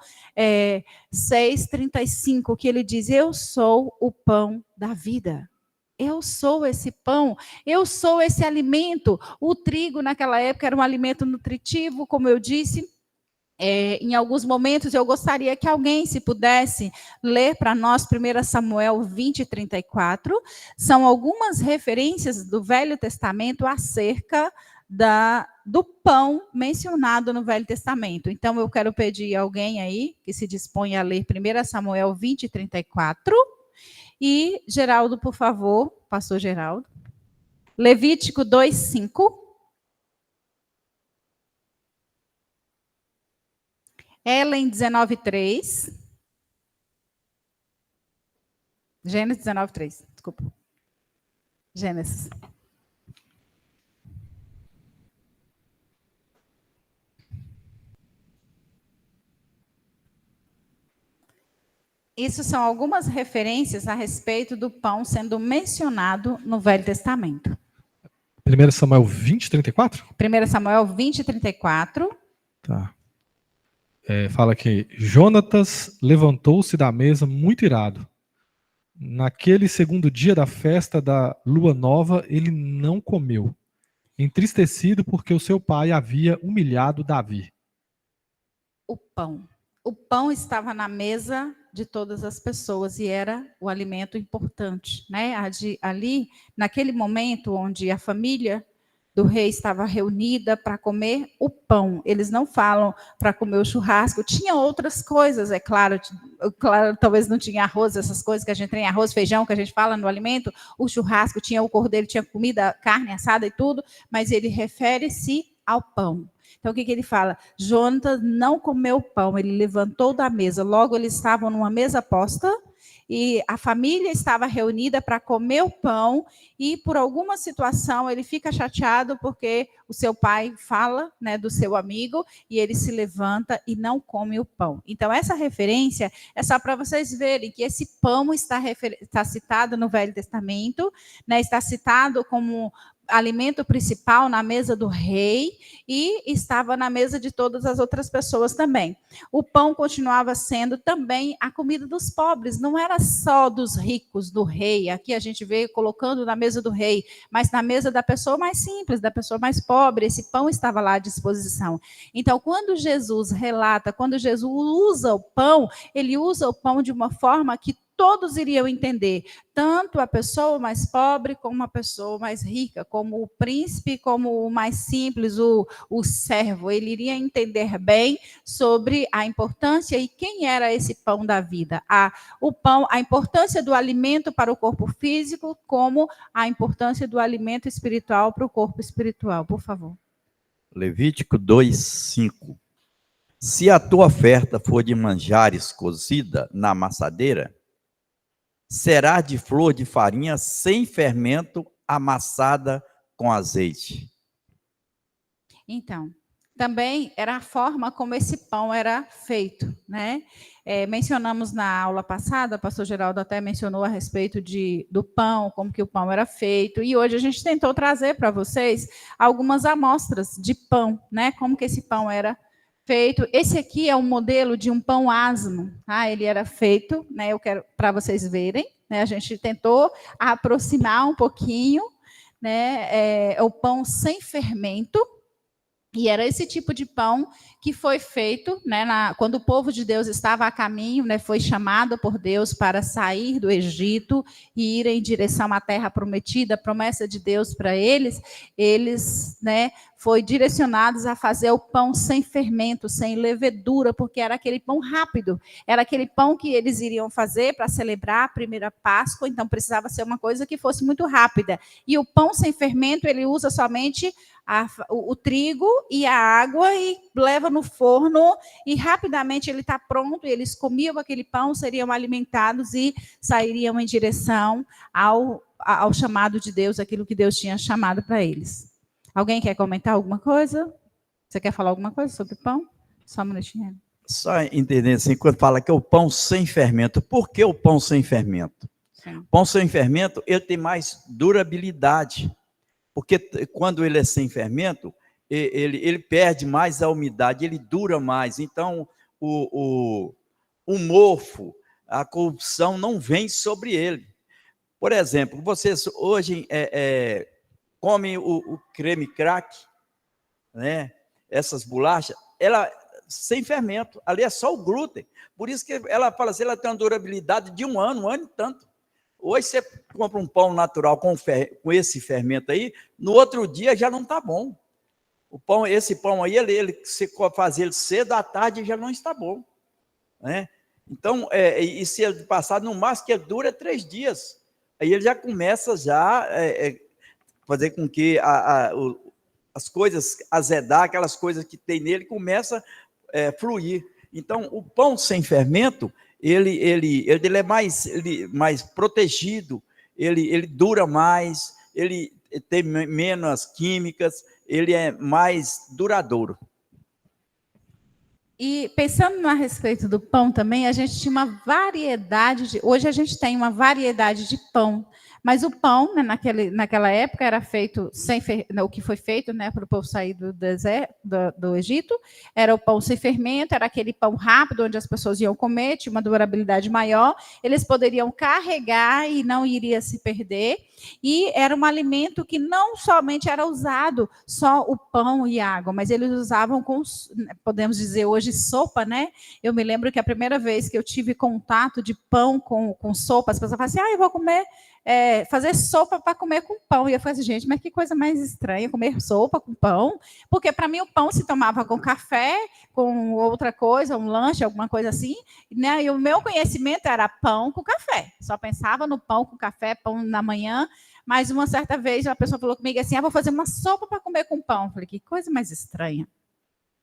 6,35, que ele diz: eu sou o pão da vida. Eu sou esse pão, eu sou esse alimento. O trigo naquela época era um alimento nutritivo, como eu disse. Em alguns momentos eu gostaria que alguém, se pudesse, ler para nós 1 Samuel 20:34. São algumas referências do Velho Testamento acerca do pão mencionado no Velho Testamento. Então, eu quero pedir a alguém aí que se disponha a ler 1 Samuel 20:34. E, Geraldo, por favor, pastor Geraldo. Levítico 2:5. Ellen 19:3. Gênesis 19:3, desculpa. Gênesis. Isso são algumas referências a respeito do pão sendo mencionado no Velho Testamento. 1 Samuel 20:34? 1 Samuel 20:34. Tá. Fala que Jonatas levantou-se da mesa muito irado. Naquele segundo dia da festa da lua nova, ele não comeu, entristecido porque o seu pai havia humilhado Davi. O pão. O pão estava na mesa de todas as pessoas e era o alimento importante, Ali, naquele momento onde a família do rei estava reunida para comer o pão. Eles não falam para comer o churrasco. Tinha outras coisas, é claro, talvez não tinha arroz, essas coisas que a gente tem, arroz, feijão, que a gente fala no alimento. O churrasco tinha o cordeiro, tinha comida, carne assada e tudo, mas ele refere-se ao pão. Então, o que ele fala? Jonatas não comeu pão, ele levantou da mesa. Logo, eles estavam numa mesa posta e a família estava reunida para comer o pão e, por alguma situação, ele fica chateado porque o seu pai fala, do seu amigo, e ele se levanta e não come o pão. Então, essa referência é só para vocês verem que esse pão está citado no Velho Testamento, está citado como alimento principal na mesa do rei e estava na mesa de todas as outras pessoas também. O pão continuava sendo também a comida dos pobres, não era só dos ricos, do rei. Aqui a gente veio colocando na mesa do rei, mas na mesa da pessoa mais simples, da pessoa mais pobre, esse pão estava lá à disposição. Então, quando Jesus relata, quando Jesus usa o pão, ele usa o pão de uma forma que todos iriam entender, tanto a pessoa mais pobre como a pessoa mais rica, como o príncipe, como o mais simples, o servo. Ele iria entender bem sobre a importância e quem era esse pão da vida. O pão, a importância do alimento para o corpo físico, como a importância do alimento espiritual para o corpo espiritual. Por favor. Levítico 2:5. Se a tua oferta for de manjares cozida na amassadeira, será de flor de farinha sem fermento, amassada com azeite. Então, também era a forma como esse pão era feito, né? Mencionamos na aula passada, o pastor Geraldo até mencionou a respeito do pão, como que o pão era feito, e hoje a gente tentou trazer para vocês algumas amostras de pão, né? Como que esse pão era feito. Esse aqui é um modelo de um pão asmo, tá? Ele era feito, né? Eu quero para vocês verem, né? A gente tentou aproximar um pouquinho, né? O pão sem fermento. E era esse tipo de pão que foi feito, né, quando o povo de Deus estava a caminho, né, foi chamado por Deus para sair do Egito e ir em direção à terra prometida, a promessa de Deus para eles, né, foi direcionados a fazer o pão sem fermento, sem levedura, porque era aquele pão rápido, era aquele pão que eles iriam fazer para celebrar a primeira Páscoa, então precisava ser uma coisa que fosse muito rápida. E o pão sem fermento, ele usa somente o trigo e a água e leva no forno e rapidamente ele está pronto, e eles comiam aquele pão, seriam alimentados e sairiam em direção ao chamado de Deus, aquilo que Deus tinha chamado para eles. Alguém quer comentar alguma coisa? Você quer falar alguma coisa sobre o pão? Só um minutinho. Só entender assim, quando fala que é o pão sem fermento, por que o pão sem fermento? Sim. O pão sem fermento, ele tem mais durabilidade. Porque quando ele é sem fermento, ele perde mais a umidade, ele dura mais. Então, o mofo, a corrupção não vem sobre ele. Por exemplo, vocês hoje comem o creme crack, né? Essas bolachas, ela sem fermento, ali é só o glúten. Por isso que ela fala assim, ela tem uma durabilidade de um ano e tanto. Hoje você compra um pão natural com esse fermento aí, no outro dia já não está bom. Esse pão aí, se fazer ele cedo, à tarde já não está bom. Né? Então, e se ele passar no máximo que ele dura 3 dias, aí ele já começa fazer com que as coisas azedar, aquelas coisas que tem nele, começa a fluir. Então, o pão sem fermento, ele é mais protegido, ele dura mais, ele tem menos químicas, ele é mais duradouro. E pensando a respeito do pão também, a gente tinha uma variedade hoje a gente tem uma variedade de pão. Mas o pão, né, naquela época, era feito sem o que foi feito, né, para o povo sair do deserto, do Egito, era o pão sem fermento, era aquele pão rápido, onde as pessoas iam comer, tinha uma durabilidade maior, eles poderiam carregar e não iria se perder, e era um alimento que não somente era usado só o pão e água, mas eles usavam com, podemos dizer hoje, sopa, né? Eu me lembro que a primeira vez que eu tive contato de pão com sopa, as pessoas falavam assim, eu vou comer... fazer sopa para comer com pão. E eu falei assim, gente, mas que coisa mais estranha comer sopa com pão, porque para mim o pão se tomava com café, com outra coisa, um lanche, alguma coisa assim, né? E o meu conhecimento era pão com café, só pensava no pão com café, pão na manhã, mas uma certa vez uma pessoa falou comigo assim, vou fazer uma sopa para comer com pão. Eu falei, que coisa mais estranha.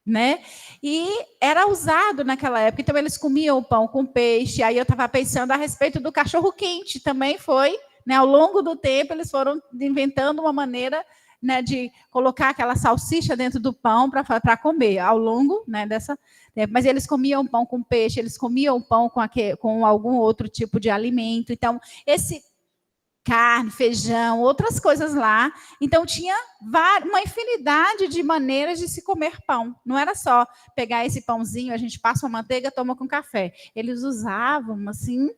Né? E era usado naquela época, então eles comiam o pão com peixe, aí eu estava pensando a respeito do cachorro quente, também foi, né, ao longo do tempo eles foram inventando uma maneira, né, de colocar aquela salsicha dentro do pão para comer, ao longo, né, dessa tempo. Mas eles comiam pão com peixe, eles comiam pão com algum outro tipo de alimento, então carne, feijão, outras coisas lá. Então, tinha uma infinidade de maneiras de se comer pão. Não era só pegar esse pãozinho, a gente passa uma manteiga, toma com café. Eles usavam, assim...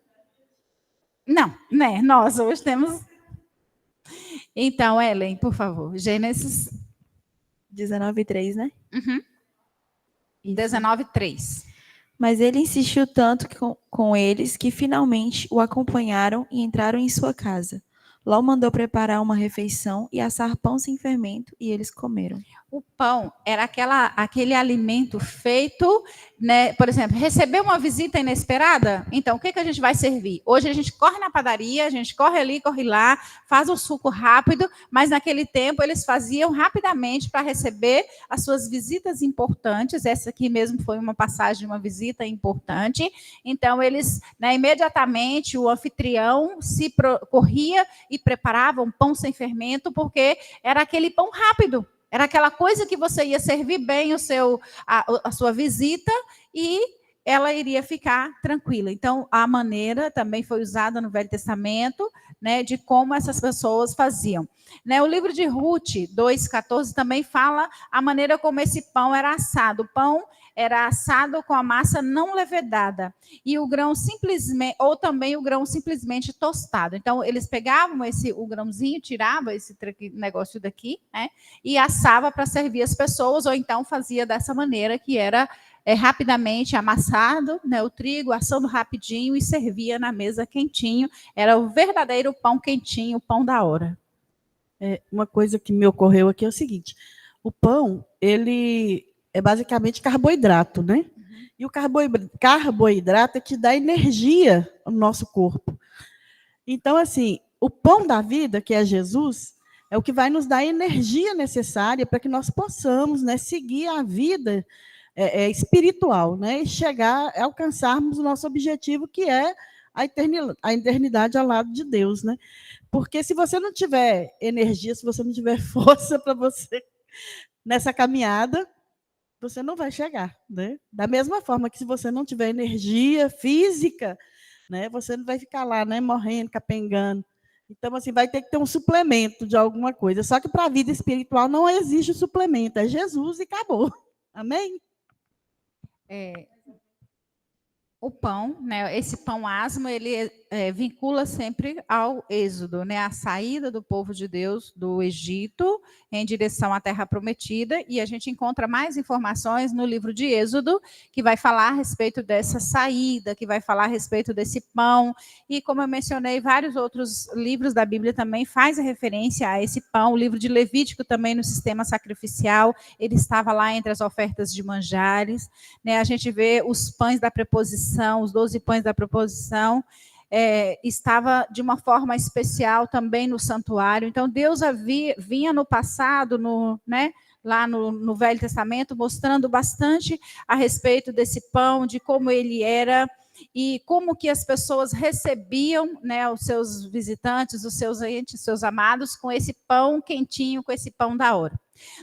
Não, né? Nós hoje temos... Então, Ellen, por favor, Gênesis... 19:3, né? Uhum. 19:3. Mas ele insistiu tanto com eles que finalmente o acompanharam e entraram em sua casa. Ló mandou preparar uma refeição e assar pão sem fermento, e eles comeram. O pão era aquele alimento feito, né? Por exemplo, recebeu uma visita inesperada, então o que a gente vai servir? Hoje a gente corre na padaria, a gente corre ali, corre lá, faz um suco rápido, mas naquele tempo eles faziam rapidamente para receber as suas visitas importantes. Essa aqui mesmo foi uma passagem de uma visita importante. Então eles, né, imediatamente o anfitrião corria e preparava um pão sem fermento, porque era aquele pão rápido. Era aquela coisa que você ia servir bem a sua visita e ela iria ficar tranquila. Então, a maneira também foi usada no Velho Testamento, né, de como essas pessoas faziam. Né, o livro de Ruth 2,14 também fala a maneira como esse pão era assado. O pão era assado com a massa não levedada e o grão simplesmente, ou também o grão simplesmente tostado. Então, eles pegavam o grãozinho, tiravam esse negócio daqui, né, e assava para servir as pessoas, ou então fazia dessa maneira que era rapidamente amassado, né, o trigo, assando rapidinho e servia na mesa quentinho. Era o verdadeiro pão quentinho, o pão da hora. Uma coisa que me ocorreu aqui é o seguinte: o pão, ele é basicamente carboidrato, né? E o carboidrato é que dá energia ao nosso corpo. Então, assim, o pão da vida, que é Jesus, é o que vai nos dar a energia necessária para que nós possamos, né, seguir a vida espiritual, né, e alcançarmos o nosso objetivo, que é a eternidade ao lado de Deus, né? Porque se você não tiver energia, se você não tiver força para você nessa caminhada, você não vai chegar, né? Da mesma forma que se você não tiver energia física, né, você não vai ficar lá, né, morrendo, capengando. Então, assim, vai ter que ter um suplemento de alguma coisa. Só que para a vida espiritual não existe suplemento, é Jesus e acabou. Amém? O pão, né, esse pão asmo, ele vincula sempre ao êxodo, né, a saída do povo de Deus do Egito em direção à Terra Prometida, e a gente encontra mais informações no livro de Êxodo, que vai falar a respeito dessa saída, que vai falar a respeito desse pão, e como eu mencionei, vários outros livros da Bíblia também fazem referência a esse pão. O livro de Levítico também, no sistema sacrificial, ele estava lá entre as ofertas de manjares, né, a gente vê os pães da preposição, os 12 pães da preposição, estava de uma forma especial também no santuário. Então, Deus vinha no passado, né, lá no Velho Testamento, mostrando bastante a respeito desse pão, de como ele era e como que as pessoas recebiam, né, os seus visitantes, os seus entes, os seus amados, com esse pão quentinho, com esse pão da hora.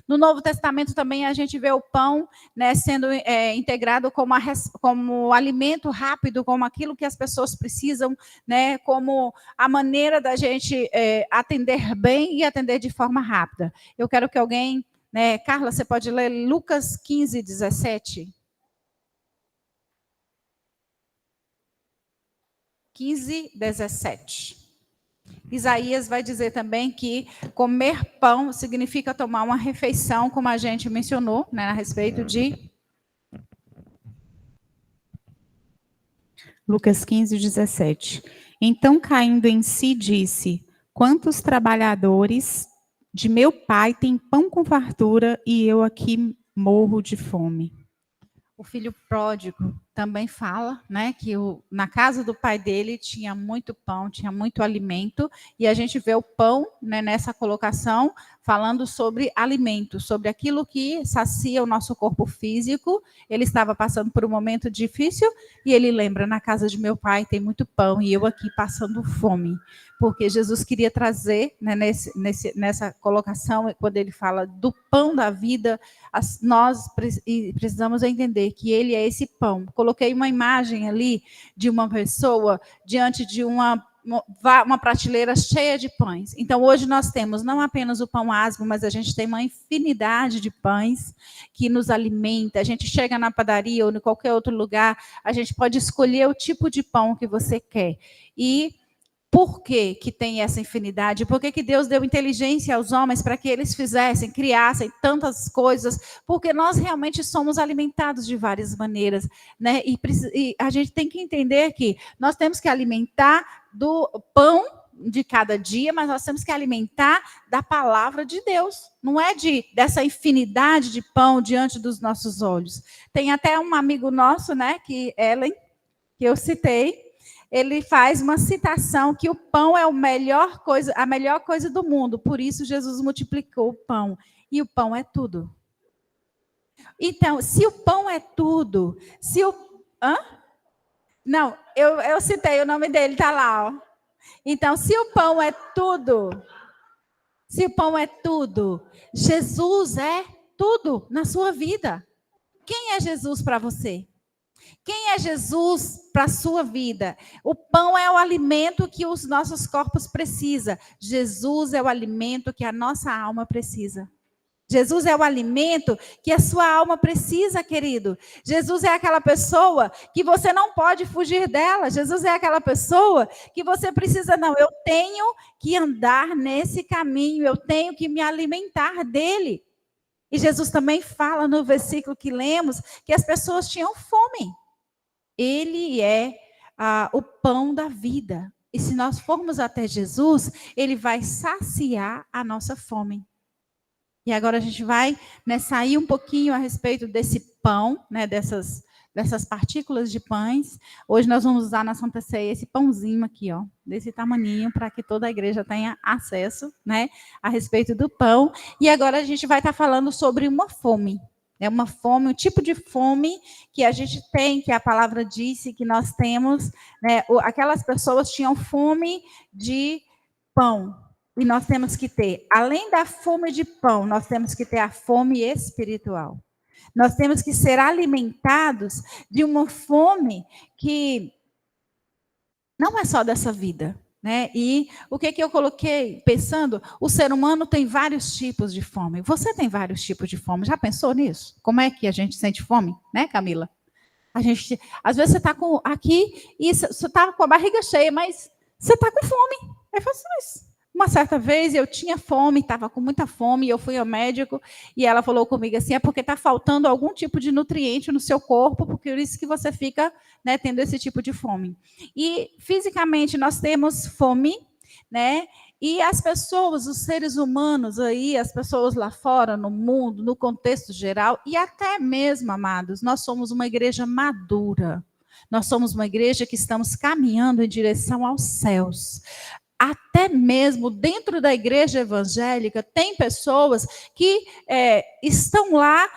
No Novo Testamento também a gente vê o pão, né, sendo integrado como alimento rápido, como aquilo que as pessoas precisam, né, como a maneira da gente atender bem e atender de forma rápida. Eu quero que alguém, né, Carla, você pode ler Lucas 15:17? 15:17. Isaías vai dizer também que comer pão significa tomar uma refeição, como a gente mencionou, né, a respeito de... Lucas 15:17. Então, caindo em si, disse: quantos trabalhadores de meu pai têm pão com fartura e eu aqui morro de fome? O filho pródigo também fala, né, que na casa do pai dele tinha muito pão, tinha muito alimento, e a gente vê o pão, né, nessa colocação, falando sobre alimento, sobre aquilo que sacia o nosso corpo físico. Ele estava passando por um momento difícil, e ele lembra, na casa de meu pai tem muito pão, e eu aqui passando fome. Porque Jesus queria trazer, né, nessa colocação, quando ele fala do pão da vida, nós precisamos entender que ele é esse pão. Coloquei uma imagem ali de uma pessoa diante de uma uma prateleira cheia de pães. Então, hoje nós temos não apenas o pão asmo, mas a gente tem uma infinidade de pães que nos alimenta. A gente chega na padaria ou em qualquer outro lugar, a gente pode escolher o tipo de pão que você quer. E por que que tem essa infinidade? Por que que Deus deu inteligência aos homens para que eles fizessem, criassem tantas coisas? Porque nós realmente somos alimentados de várias maneiras, né? E a gente tem que entender que nós temos que alimentar do pão de cada dia, mas nós temos que alimentar da palavra de Deus. Não é dessa infinidade de pão diante dos nossos olhos. Tem até um amigo nosso, né, Ellen, que eu citei, ele faz uma citação que o pão é a melhor coisa do mundo. Por isso, Jesus multiplicou o pão. E o pão é tudo. Então, se o pão é tudo, Não, eu citei o nome dele, está lá. Ó. Então, se o pão é tudo, Jesus é tudo na sua vida. Quem é Jesus para você? Quem é Jesus para a sua vida? O pão é o alimento que os nossos corpos precisam. Jesus é o alimento que a nossa alma precisa. Jesus é o alimento que a sua alma precisa, querido. Jesus é aquela pessoa que você não pode fugir dela. Jesus é aquela pessoa que você precisa, não, eu tenho que andar nesse caminho, eu tenho que me alimentar dele. E Jesus também fala no versículo que lemos que as pessoas tinham fome. Ele é o pão da vida. E se nós formos até Jesus, ele vai saciar a nossa fome. E agora a gente vai, né, sair um pouquinho a respeito desse pão, né, dessas partículas de pães. Hoje nós vamos usar na Santa Ceia esse pãozinho aqui, ó, desse tamaninho, para que toda a igreja tenha acesso, né, a respeito do pão. E agora a gente vai estar falando sobre uma fome. É uma fome, um tipo de fome que a gente tem, que a palavra disse que nós temos, né? Aquelas pessoas tinham fome de pão. E nós temos que ter, além da fome de pão, nós temos que ter a fome espiritual. Nós temos que ser alimentados de uma fome que não é só dessa vida. Né? E o que eu coloquei pensando? O ser humano tem vários tipos de fome. Você tem vários tipos de fome. Já pensou nisso? Como é que a gente sente fome, né, Camila? Às vezes você está aqui e você está com a barriga cheia, mas você está com fome. É fácil isso. Uma certa vez eu tinha fome, estava com muita fome, e eu fui ao médico e ela falou comigo assim, é porque está faltando algum tipo de nutriente no seu corpo, porque é isso que você fica, né, tendo esse tipo de fome. E fisicamente nós temos fome, né? E as pessoas, os seres humanos aí, as pessoas lá fora, no mundo, no contexto geral, e até mesmo, amados, nós somos uma igreja madura. Nós somos uma igreja que estamos caminhando em direção aos céus. Até mesmo dentro da igreja evangélica, tem pessoas que estão lá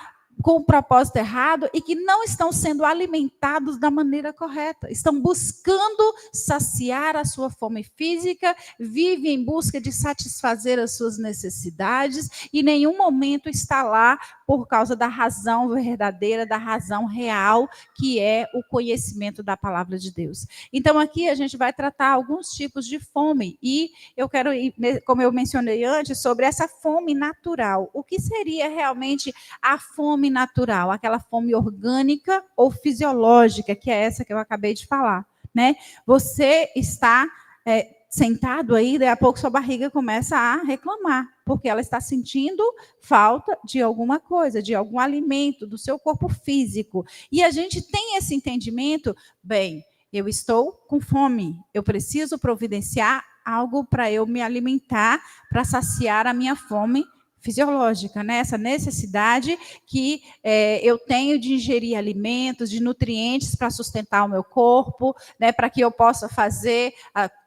com o propósito errado e que não estão sendo alimentados da maneira correta. Estão buscando saciar a sua fome física, vivem em busca de satisfazer as suas necessidades e em nenhum momento está lá por causa da razão verdadeira, da razão real, que é o conhecimento da palavra de Deus. Então, aqui a gente vai tratar alguns tipos de fome e eu quero ir, como eu mencionei antes, sobre essa fome natural. O que seria realmente a fome natural? Aquela fome orgânica ou fisiológica, que é essa que eu acabei de falar, né? Você está sentado aí, daí a pouco sua barriga começa a reclamar, porque ela está sentindo falta de alguma coisa, de algum alimento, do seu corpo físico. E a gente tem esse entendimento, bem, eu estou com fome, eu preciso providenciar algo para eu me alimentar, para saciar a minha fome fisiológica, né? Essa necessidade que eu tenho de ingerir alimentos, de nutrientes para sustentar o meu corpo, né? Para que eu possa fazer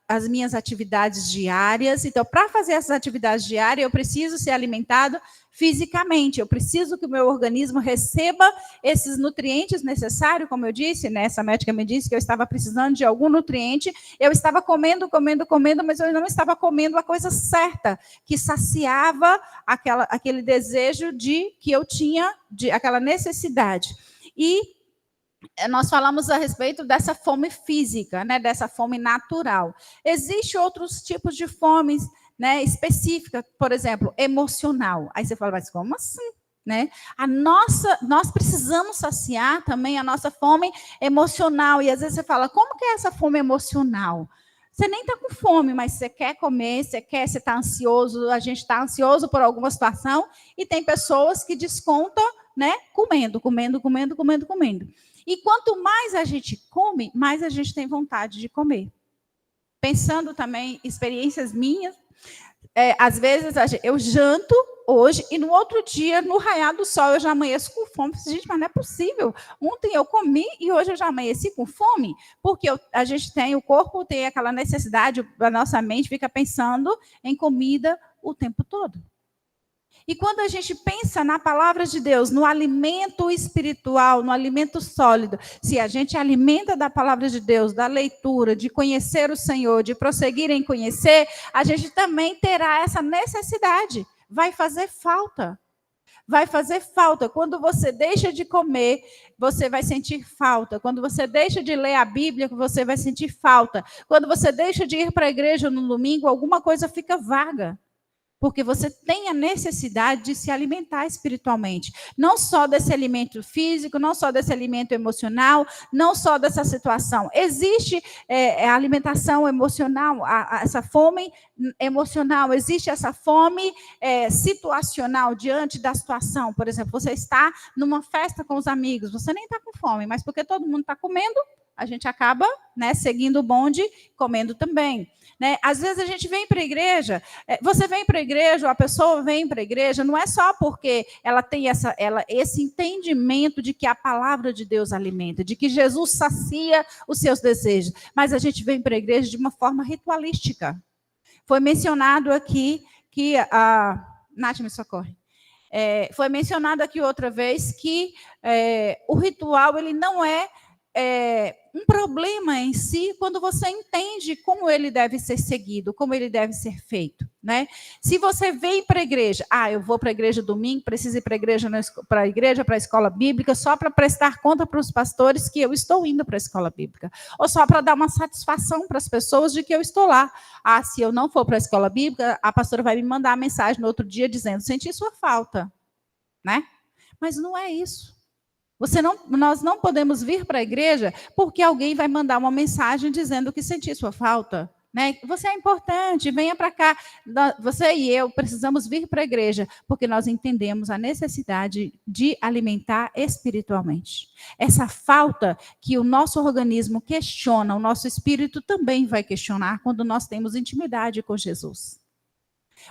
as minhas atividades diárias. Então, para fazer essas atividades diárias, eu preciso ser alimentado fisicamente. Eu preciso que o meu organismo receba esses nutrientes necessários, como eu disse, né? Essa médica me disse que eu estava precisando de algum nutriente. Eu estava comendo, mas eu não estava comendo a coisa certa, que saciava aquele desejo que eu tinha, aquela necessidade. E nós falamos a respeito dessa fome física, né, dessa fome natural. Existem outros tipos de fomes, né, específica, por exemplo, emocional. Aí você fala, mas como assim? Né? Nós precisamos saciar também a nossa fome emocional. E às vezes você fala, como que é essa fome emocional? Você nem está com fome, mas você quer comer, você está ansioso, a gente está ansioso por alguma situação, e tem pessoas que descontam, né, comendo. E quanto mais a gente come, mais a gente tem vontade de comer. Pensando também, experiências minhas, às vezes eu janto hoje e no outro dia, no raiar do sol, eu já amanheço com fome. Gente, mas não é possível. Ontem eu comi e hoje eu já amanheci com fome, porque a gente tem, o corpo tem aquela necessidade, a nossa mente fica pensando em comida o tempo todo. E quando a gente pensa na palavra de Deus, no alimento espiritual, no alimento sólido, se a gente alimenta da palavra de Deus, da leitura, de conhecer o Senhor, de prosseguir em conhecer, a gente também terá essa necessidade. Vai fazer falta. Vai fazer falta. Quando você deixa de comer, você vai sentir falta. Quando você deixa de ler a Bíblia, você vai sentir falta. Quando você deixa de ir para a igreja no domingo, alguma coisa fica vaga. Porque você tem a necessidade de se alimentar espiritualmente. Não só desse alimento físico, não só desse alimento emocional, não só dessa situação. Existe a alimentação emocional, essa fome emocional, existe essa fome situacional diante da situação. Por exemplo, você está numa festa com os amigos, você nem está com fome, mas porque todo mundo está comendo, a gente acaba, né, seguindo o bonde, comendo também. Né? Às vezes a gente vem para a igreja, você vem para a igreja, ou a pessoa vem para a igreja, não é só porque ela tem esse entendimento de que a palavra de Deus alimenta, de que Jesus sacia os seus desejos, mas a gente vem para a igreja de uma forma ritualística. Foi mencionado aqui que Nath, me socorre. Foi mencionado aqui outra vez que o ritual ele não é um problema em si quando você entende como ele deve ser seguido, como ele deve ser feito, né? Se você vem para a igreja, eu vou para a igreja domingo, preciso ir para a igreja, para a escola bíblica, só para prestar conta para os pastores que eu estou indo para a escola bíblica, ou só para dar uma satisfação para as pessoas de que eu estou lá. Se eu não for para a escola bíblica, a pastora vai me mandar a mensagem no outro dia dizendo, senti sua falta, né? Mas não é isso. Nós não podemos vir para a igreja porque alguém vai mandar uma mensagem dizendo que senti sua falta. Né? Você é importante, venha para cá. Você e eu precisamos vir para a igreja porque nós entendemos a necessidade de alimentar espiritualmente. Essa falta que o nosso organismo questiona, o nosso espírito também vai questionar quando nós temos intimidade com Jesus.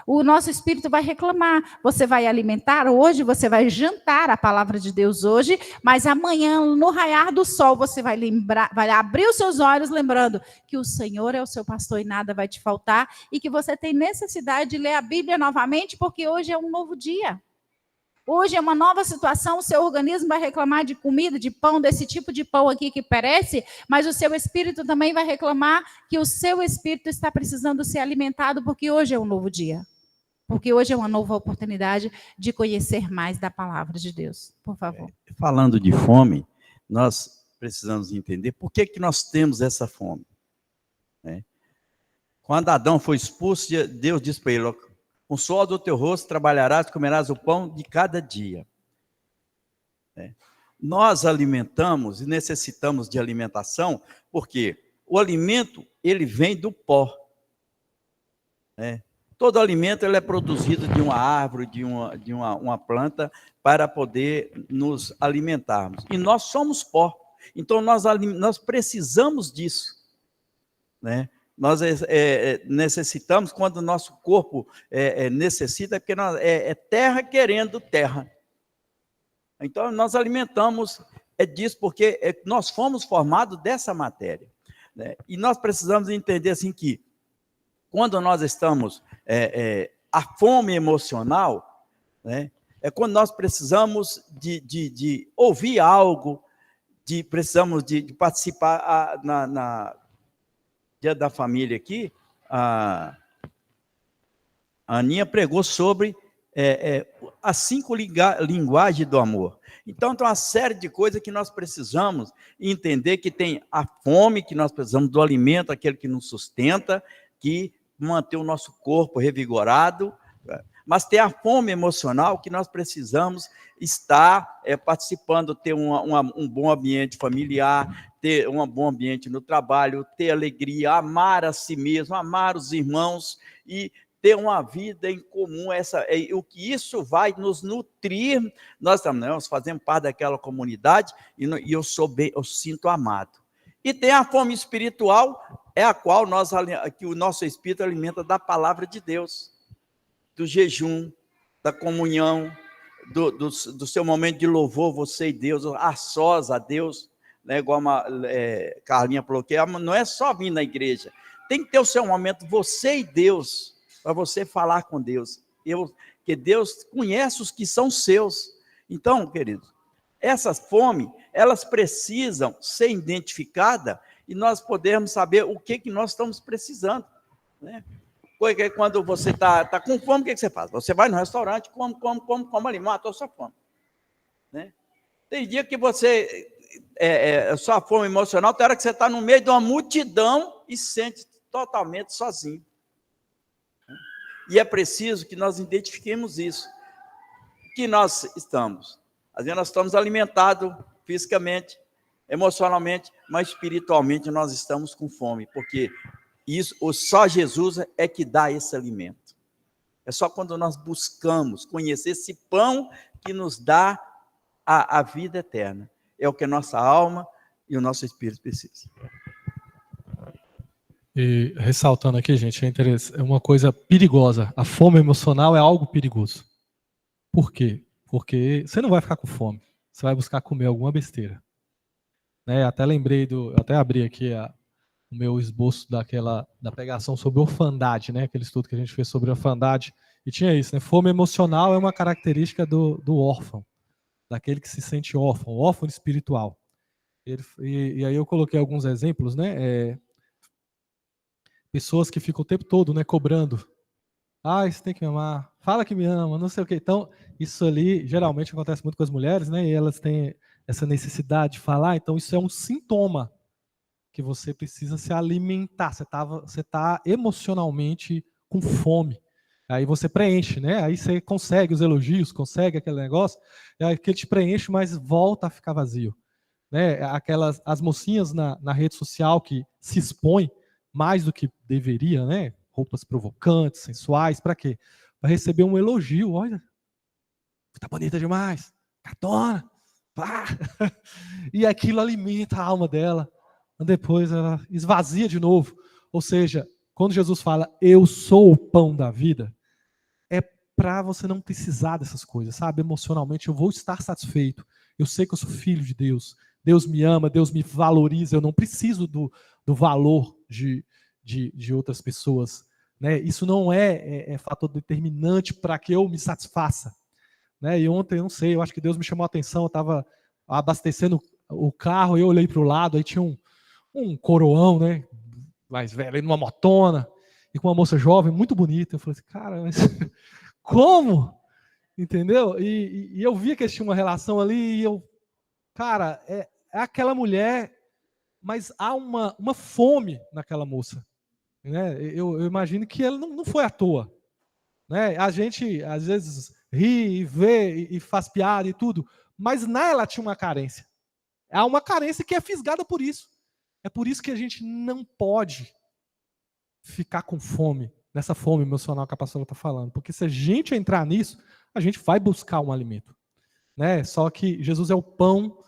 O nosso espírito vai reclamar. Você vai alimentar hoje, você vai jantar a palavra de Deus hoje, mas amanhã, no raiar do sol, você vai abrir os seus olhos lembrando que o Senhor é o seu pastor e nada vai te faltar, e que você tem necessidade de ler a Bíblia novamente, porque hoje é um novo dia. Hoje é uma nova situação, o seu organismo vai reclamar de comida, de pão, desse tipo de pão aqui que perece, mas o seu espírito também vai reclamar que o seu espírito está precisando ser alimentado, porque hoje é um novo dia. Porque hoje é uma nova oportunidade de conhecer mais da palavra de Deus. Por favor. Falando de fome, nós precisamos entender por que nós temos essa fome. Né? Quando Adão foi expulso, Deus disse para ele, com o suor do teu rosto trabalharás, comerás o pão de cada dia. Nós alimentamos e necessitamos de alimentação, porque o alimento, ele vem do pó. Todo alimento ele é produzido de uma árvore, de uma planta, para poder nos alimentarmos. E nós somos pó. Então, nós precisamos disso. Né? Nós necessitamos, quando o nosso corpo necessita, porque é terra querendo terra. Então, nós alimentamos disso, porque nós fomos formados dessa matéria. Né? E nós precisamos entender assim que, quando nós estamos, a fome emocional, né, é quando nós precisamos de ouvir algo, precisamos de participar Dia da Família aqui, a Aninha pregou sobre as 5 linguagens do amor. Então, tem uma série de coisas que nós precisamos entender, que tem a fome, que nós precisamos do alimento, aquele que nos sustenta, que mantém o nosso corpo revigorado, mas tem a fome emocional, que nós precisamos estar participando, ter um bom ambiente familiar, ter um bom ambiente no trabalho, ter alegria, amar a si mesmo, amar os irmãos e ter uma vida em comum. O que isso vai nos nutrir. Nós fazemos parte daquela comunidade e eu sinto amado. E tem a fome espiritual, a qual que o nosso espírito alimenta da palavra de Deus, do jejum, da comunhão, do seu momento de louvor, você e Deus, a sós a Deus, né? Igual a Carlinha falou, que não é só vir na igreja, tem que ter o seu momento, você e Deus, para você falar com Deus, que Deus conhece os que são seus. Então, queridos, essas fomes, elas precisam ser identificadas e nós podemos saber o que nós estamos precisando, né? Porque quando você está com fome, o que você faz? Você vai no restaurante, come ali, matou a sua fome, né? Tem dia que você, sua fome emocional, tem hora que você está no meio de uma multidão e se sente totalmente sozinho. E é preciso que nós identifiquemos isso, que nós estamos. Às vezes nós estamos alimentados fisicamente, emocionalmente, mas espiritualmente nós estamos com fome, porque só Jesus é que dá esse alimento. É só quando nós buscamos conhecer esse pão que nos dá a vida eterna. É o que a nossa alma e o nosso espírito precisam. E ressaltando aqui, gente, é uma coisa perigosa. A fome emocional é algo perigoso. Por quê? Porque você não vai ficar com fome. Você vai buscar comer alguma besteira. Né? Até lembrei eu até abri aqui o meu esboço da pregação sobre orfandade, né? Aquele estudo que a gente fez sobre orfandade. E tinha isso, né? Fome emocional é uma característica do órfão, daquele que se sente órfão espiritual. E aí eu coloquei alguns exemplos, né? Pessoas que ficam o tempo todo, né, cobrando. Você tem que me amar, fala que me ama, não sei o quê. Então, isso ali geralmente acontece muito com as mulheres, né? E elas têm essa necessidade de falar, então isso é um sintoma que você precisa se alimentar. Você está emocionalmente com fome. Aí você preenche, né? Aí você consegue os elogios, consegue aquele negócio, aí que ele te preenche, mas volta a ficar vazio. Né? As mocinhas na rede social que se expõem mais do que deveria, né? Roupas provocantes, sensuais, para quê? Para receber um elogio. Olha, tá bonita demais, gatona, pá. E aquilo alimenta a alma dela. Depois ela esvazia de novo. Ou seja, quando Jesus fala, eu sou o pão da vida, é para você não precisar dessas coisas, sabe? Emocionalmente, eu vou estar satisfeito. Eu sei que eu sou filho de Deus. Deus me ama, Deus me valoriza. Eu não preciso do valor de outras pessoas. Né? Isso não é fator determinante para que eu me satisfaça. Né? E ontem, eu não sei, eu acho que Deus me chamou a atenção. Eu estava abastecendo o carro, eu olhei para o lado, aí tinha um coroão, né, mais velho, numa motona, e com uma moça jovem, muito bonita. Eu falei assim, cara, mas como? Entendeu? E eu via que eles tinham uma relação ali, e eu, cara, é aquela mulher, mas há uma fome naquela moça. Né? Eu imagino que ela não foi à toa. Né? A gente, às vezes, ri e vê e faz piada e tudo, mas nela tinha uma carência. Há uma carência que é fisgada por isso. É por isso que a gente não pode ficar com fome, nessa fome emocional que a pastora está falando. Porque se a gente entrar nisso, a gente vai buscar um alimento. Né? Só que Jesus é o pão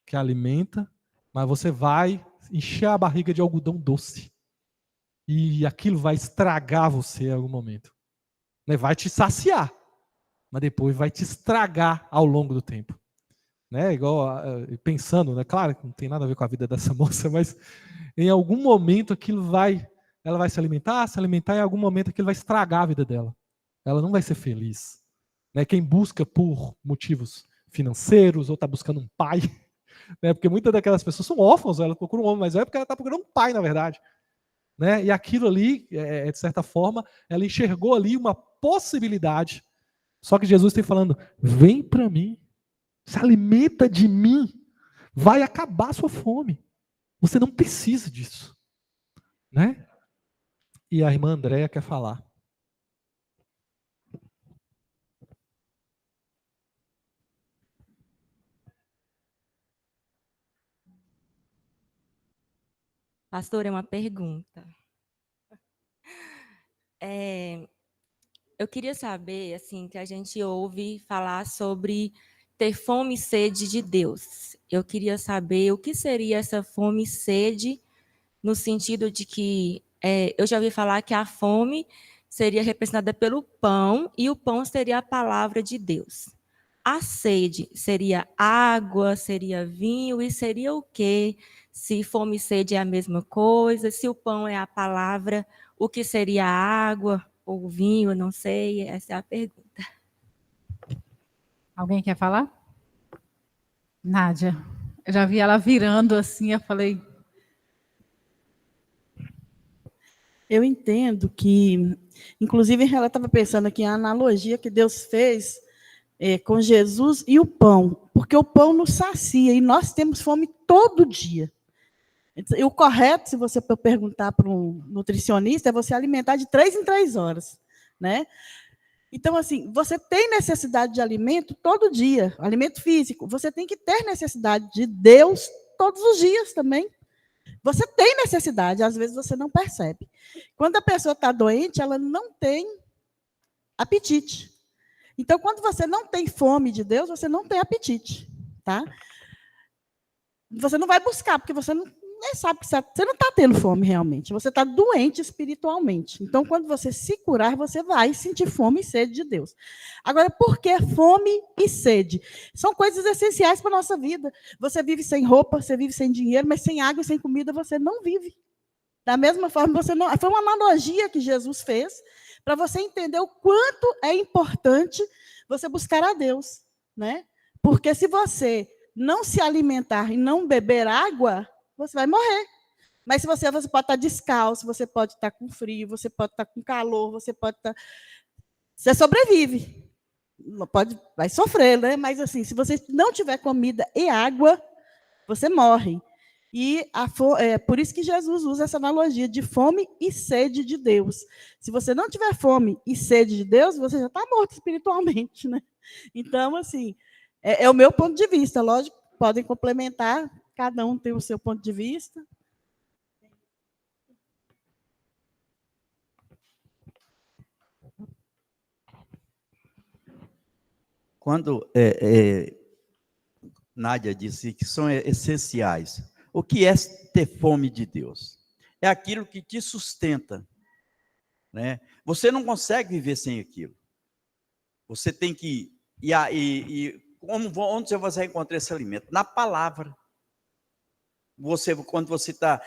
que alimenta, mas você vai encher a barriga de algodão doce. E aquilo vai estragar você em algum momento. Né? Vai te saciar, mas depois vai te estragar ao longo do tempo. Né? Igual pensando, né? Claro que não tem nada a ver com a vida dessa moça, mas em algum momento ela vai se alimentar, e em algum momento aquilo vai estragar a vida dela. Ela não vai ser feliz. Né? Quem busca por motivos financeiros ou está buscando um pai, né? Porque muitas daquelas pessoas são órfãos, ela procura um homem mais velho porque ela está procurando um pai, na verdade. Né? E aquilo ali, de certa forma, ela enxergou ali uma possibilidade Só que Jesus está falando, vem para mim, se alimenta de mim, vai acabar a sua fome. Você não precisa disso. Né? E a irmã Andréia quer falar. Pastor, é uma pergunta. Eu queria saber, assim, que a gente ouve falar sobre ter fome e sede de Deus. Eu queria saber o que seria essa fome e sede, no sentido de que eu já ouvi falar que a fome seria representada pelo pão e o pão seria a palavra de Deus. A sede seria água, seria vinho e seria o quê? Se fome e sede é a mesma coisa, se o pão é a palavra, o que seria a água ou vinho, eu não sei, essa é a pergunta. Alguém quer falar? Nádia, eu já vi ela virando assim, eu falei... Eu entendo que, inclusive, ela estava pensando aqui, a analogia que Deus fez com Jesus e o pão, porque o pão nos sacia, e nós temos fome todo dia. E o correto, se você perguntar para um nutricionista, é você alimentar de 3 em 3 horas, né? Então, assim, você tem necessidade de alimento todo dia, alimento físico. Você tem que ter necessidade de Deus todos os dias também. Você tem necessidade, às vezes você não percebe. Quando a pessoa está doente, ela não tem apetite. Então, quando você não tem fome de Deus, você não tem apetite, tá? Você não vai buscar, porque você nem sabe que você não está tendo fome realmente. Você está doente espiritualmente. Então, quando você se curar, você vai sentir fome e sede de Deus. Agora, por que fome e sede? São coisas essenciais para a nossa vida. Você vive sem roupa, você vive sem dinheiro, mas sem água e sem comida você não vive. Da mesma forma, você não... Foi uma analogia que Jesus fez para você entender o quanto é importante você buscar a Deus, né? Porque se você não se alimentar e não beber água, você vai morrer. Mas se você pode estar descalço, você pode estar com frio, você pode estar com calor, você pode estar... Você sobrevive. Vai sofrer, né? Mas assim, se você não tiver comida e água, você morre. E é por isso que Jesus usa essa analogia de fome e sede de Deus. Se você não tiver fome e sede de Deus, você já está morto espiritualmente, né? Então, assim, é o meu ponto de vista. Lógico, podem complementar, cada um tem o seu ponto de vista. Quando Nádia disse que são essenciais, o que é ter fome de Deus? É aquilo que te sustenta, né? Você não consegue viver sem aquilo. Você tem que... onde você vai encontrar esse alimento? Na palavra. Quando você está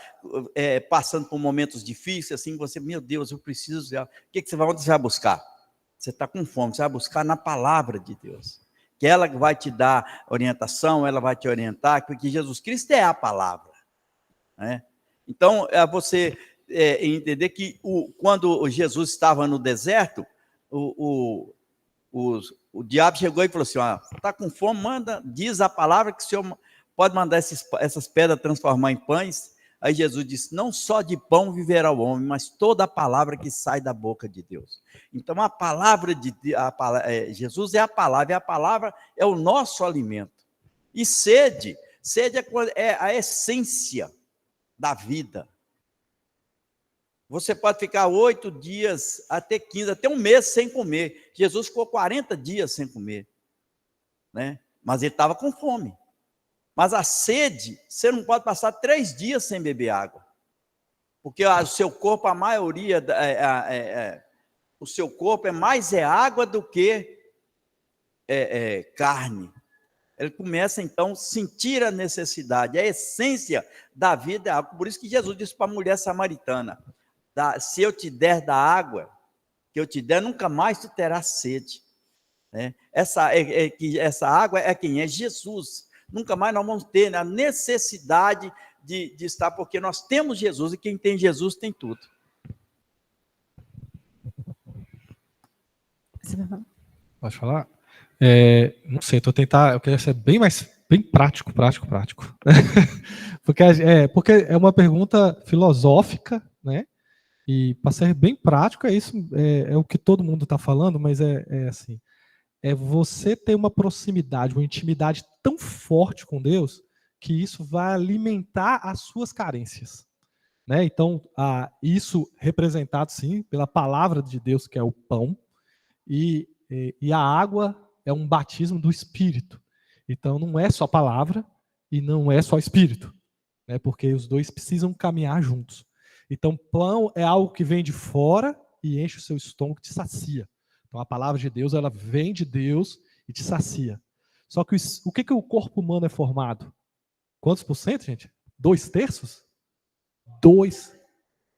passando por momentos difíceis, assim, você, meu Deus, eu preciso... Onde você vai buscar? Você está com fome, você vai buscar na palavra de Deus. Que ela vai te dar orientação, ela vai te orientar, porque Jesus Cristo é a palavra, né? Então, você entender que quando Jesus estava no deserto, o diabo chegou e falou assim, está com fome, diz a palavra que o Senhor pode mandar essas pedras transformar em pães. Aí Jesus disse, não só de pão viverá o homem, mas toda a palavra que sai da boca de Deus. Então, a palavra de Jesus é a palavra é o nosso alimento. E sede é a essência da vida. Você pode ficar 8 dias, até 15, até um mês sem comer. Jesus ficou 40 dias sem comer, né? Mas ele estava com fome. Mas a sede, você não pode passar 3 dias sem beber água. Porque o seu corpo, a maioria, o seu corpo é mais água do que carne. Ele começa, então, a sentir a necessidade. A essência da vida é água. Por isso que Jesus disse para a mulher samaritana, se eu te der da água, que eu te der, nunca mais tu terás sede. Né? Essa água é quem? É Jesus. Nunca mais nós vamos ter a necessidade de estar, porque nós temos Jesus, e quem tem Jesus tem tudo. Pode falar? Não sei, eu queria ser bem prático. Porque é uma pergunta filosófica, né? E para ser bem prático, é o que todo mundo está falando, mas é assim, é você ter uma proximidade, uma intimidade tão forte com Deus, que isso vai alimentar as suas carências. Né? Então, isso representado, sim, pela palavra de Deus, que é o pão, e a água é um batismo do Espírito. Então, não é só palavra e não é só Espírito, né? Porque os dois precisam caminhar juntos. Então, pão é algo que vem de fora e enche o seu estômago, te sacia. Então, a palavra de Deus, ela vem de Deus e te sacia. Só que o que o corpo humano é formado? Quantos por cento, gente? 2/3?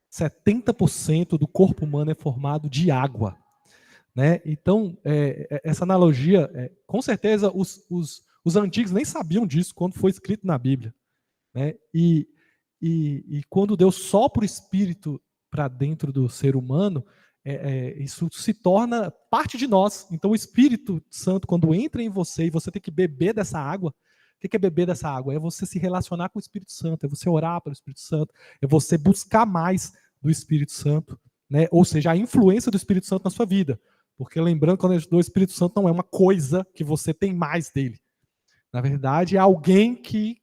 70% do corpo humano é formado de água. Né? Então, essa analogia, com certeza, os antigos nem sabiam disso quando foi escrito na Bíblia. Né? E quando Deus sopra o Espírito para dentro do ser humano, isso se torna parte de nós. Então, o Espírito Santo, quando entra em você e você tem que beber dessa água, o que é beber dessa água? É você se relacionar com o Espírito Santo, é você orar pelo Espírito Santo, é você buscar mais do Espírito Santo, né? Ou seja, a influência do Espírito Santo na sua vida. Porque lembrando, quando a gente fala do Espírito Santo, não é uma coisa que você tem mais dele. Na verdade, é alguém que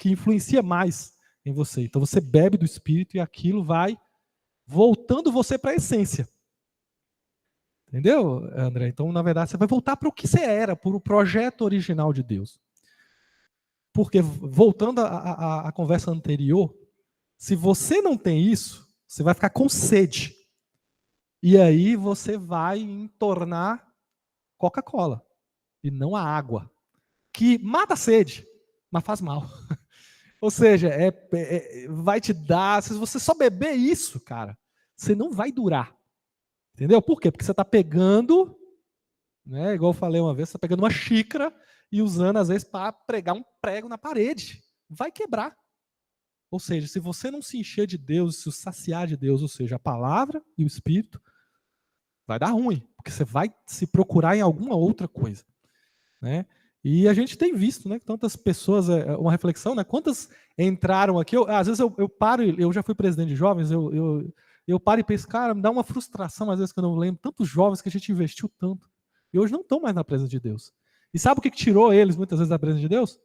influencia mais em você. Então você bebe do Espírito e aquilo vai voltando você para a essência. Entendeu, André? Então, na verdade, você vai voltar para o que você era, para o projeto original de Deus. Porque, voltando à conversa anterior, se você não tem isso, você vai ficar com sede. E aí você vai entornar Coca-Cola, e não a água, que mata a sede, mas faz mal. Ou seja, vai te dar, se você só beber isso, cara, você não vai durar. Entendeu? Por quê? Porque você está pegando, né, igual eu falei uma vez, você está pegando uma xícara e usando, às vezes, para pregar um prego na parede. Vai quebrar. Ou seja, se você não se encher de Deus, se saciar de Deus, ou seja, a palavra e o Espírito, vai dar ruim, porque você vai se procurar em alguma outra coisa. Né? E a gente tem visto, né, tantas pessoas, uma reflexão, né, quantas entraram aqui, às vezes eu paro, eu já fui presidente de jovens, eu paro e penso, cara, me dá uma frustração às vezes que eu não lembro, tantos jovens que a gente investiu tanto, e hoje não estão mais na presença de Deus. E sabe o que tirou eles muitas vezes da presença de Deus?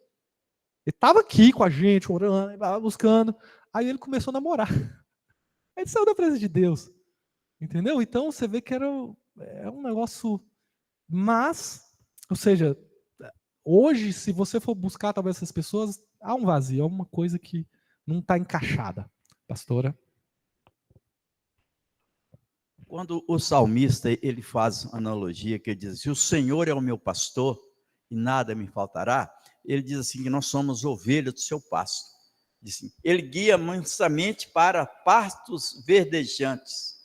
Ele estava aqui com a gente, orando, buscando, aí ele começou a namorar. Aí ele saiu da presença de Deus. Entendeu? Então você vê que é um negócio, mas, ou seja, hoje, se você for buscar talvez essas pessoas, há um vazio, há uma coisa que não está encaixada. Pastora? Quando o salmista ele faz analogia, que ele diz assim, o Senhor é o meu pastor e nada me faltará, ele diz assim que nós somos ovelhas do seu pasto. Diz assim, ele guia mansamente para pastos verdejantes.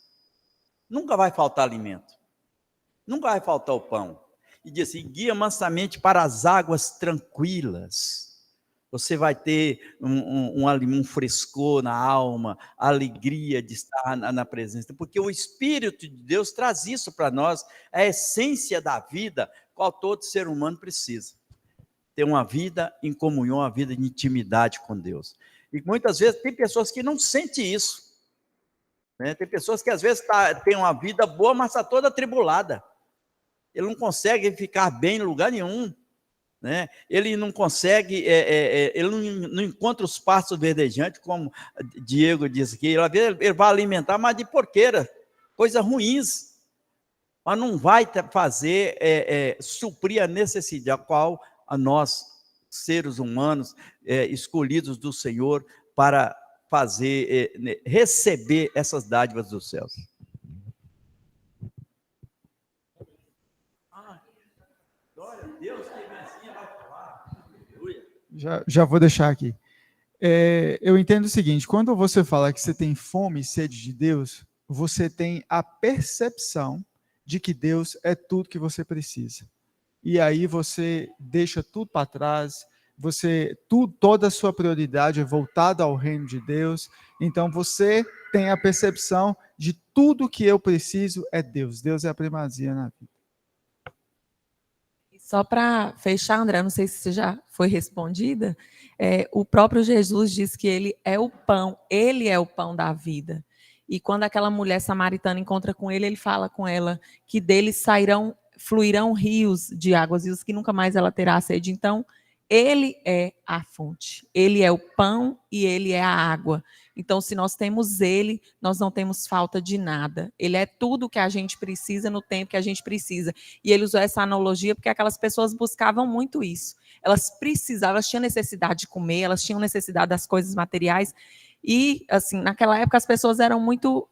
Nunca vai faltar alimento, nunca vai faltar o pão. E diz assim, guia mansamente para as águas tranquilas. Você vai ter um frescor na alma, a alegria de estar na presença, porque o Espírito de Deus traz isso para nós, a essência da vida, qual todo ser humano precisa. Ter uma vida em comunhão, uma vida de intimidade com Deus. E muitas vezes tem pessoas que não sentem isso. Né? Tem pessoas que às vezes têm uma vida boa, mas está toda atribulada. Ele não consegue ficar bem em lugar nenhum. Né? Ele não consegue, ele não encontra os pastos verdejantes, como Diego disse aqui, ele vai alimentar, mas de porqueira, coisas ruins, mas não vai fazer, suprir a necessidade a qual a nós, seres humanos, escolhidos do Senhor, para fazer, receber essas dádivas dos céus. Glória a Deus, que vencinha vai falar. Já vou deixar aqui. Eu entendo o seguinte, quando você fala que você tem fome e sede de Deus, você tem a percepção de que Deus é tudo que você precisa. E aí você deixa tudo para trás, toda a sua prioridade é voltada ao reino de Deus, então você tem a percepção de tudo que eu preciso é Deus. Deus é a primazia na vida. Só para fechar, André, não sei se você já foi respondida, o próprio Jesus diz que ele é o pão da vida. E quando aquela mulher samaritana encontra com ele, ele fala com ela que dele fluirão rios de águas vivas, que nunca mais ela terá sede. Então, ele é a fonte, ele é o pão e ele é a água. Então, se nós temos ele, nós não temos falta de nada. Ele é tudo o que a gente precisa no tempo que a gente precisa. E ele usou essa analogia porque aquelas pessoas buscavam muito isso. Elas precisavam, elas tinham necessidade de comer, elas tinham necessidade das coisas materiais. E, assim, naquela época as pessoas eram muito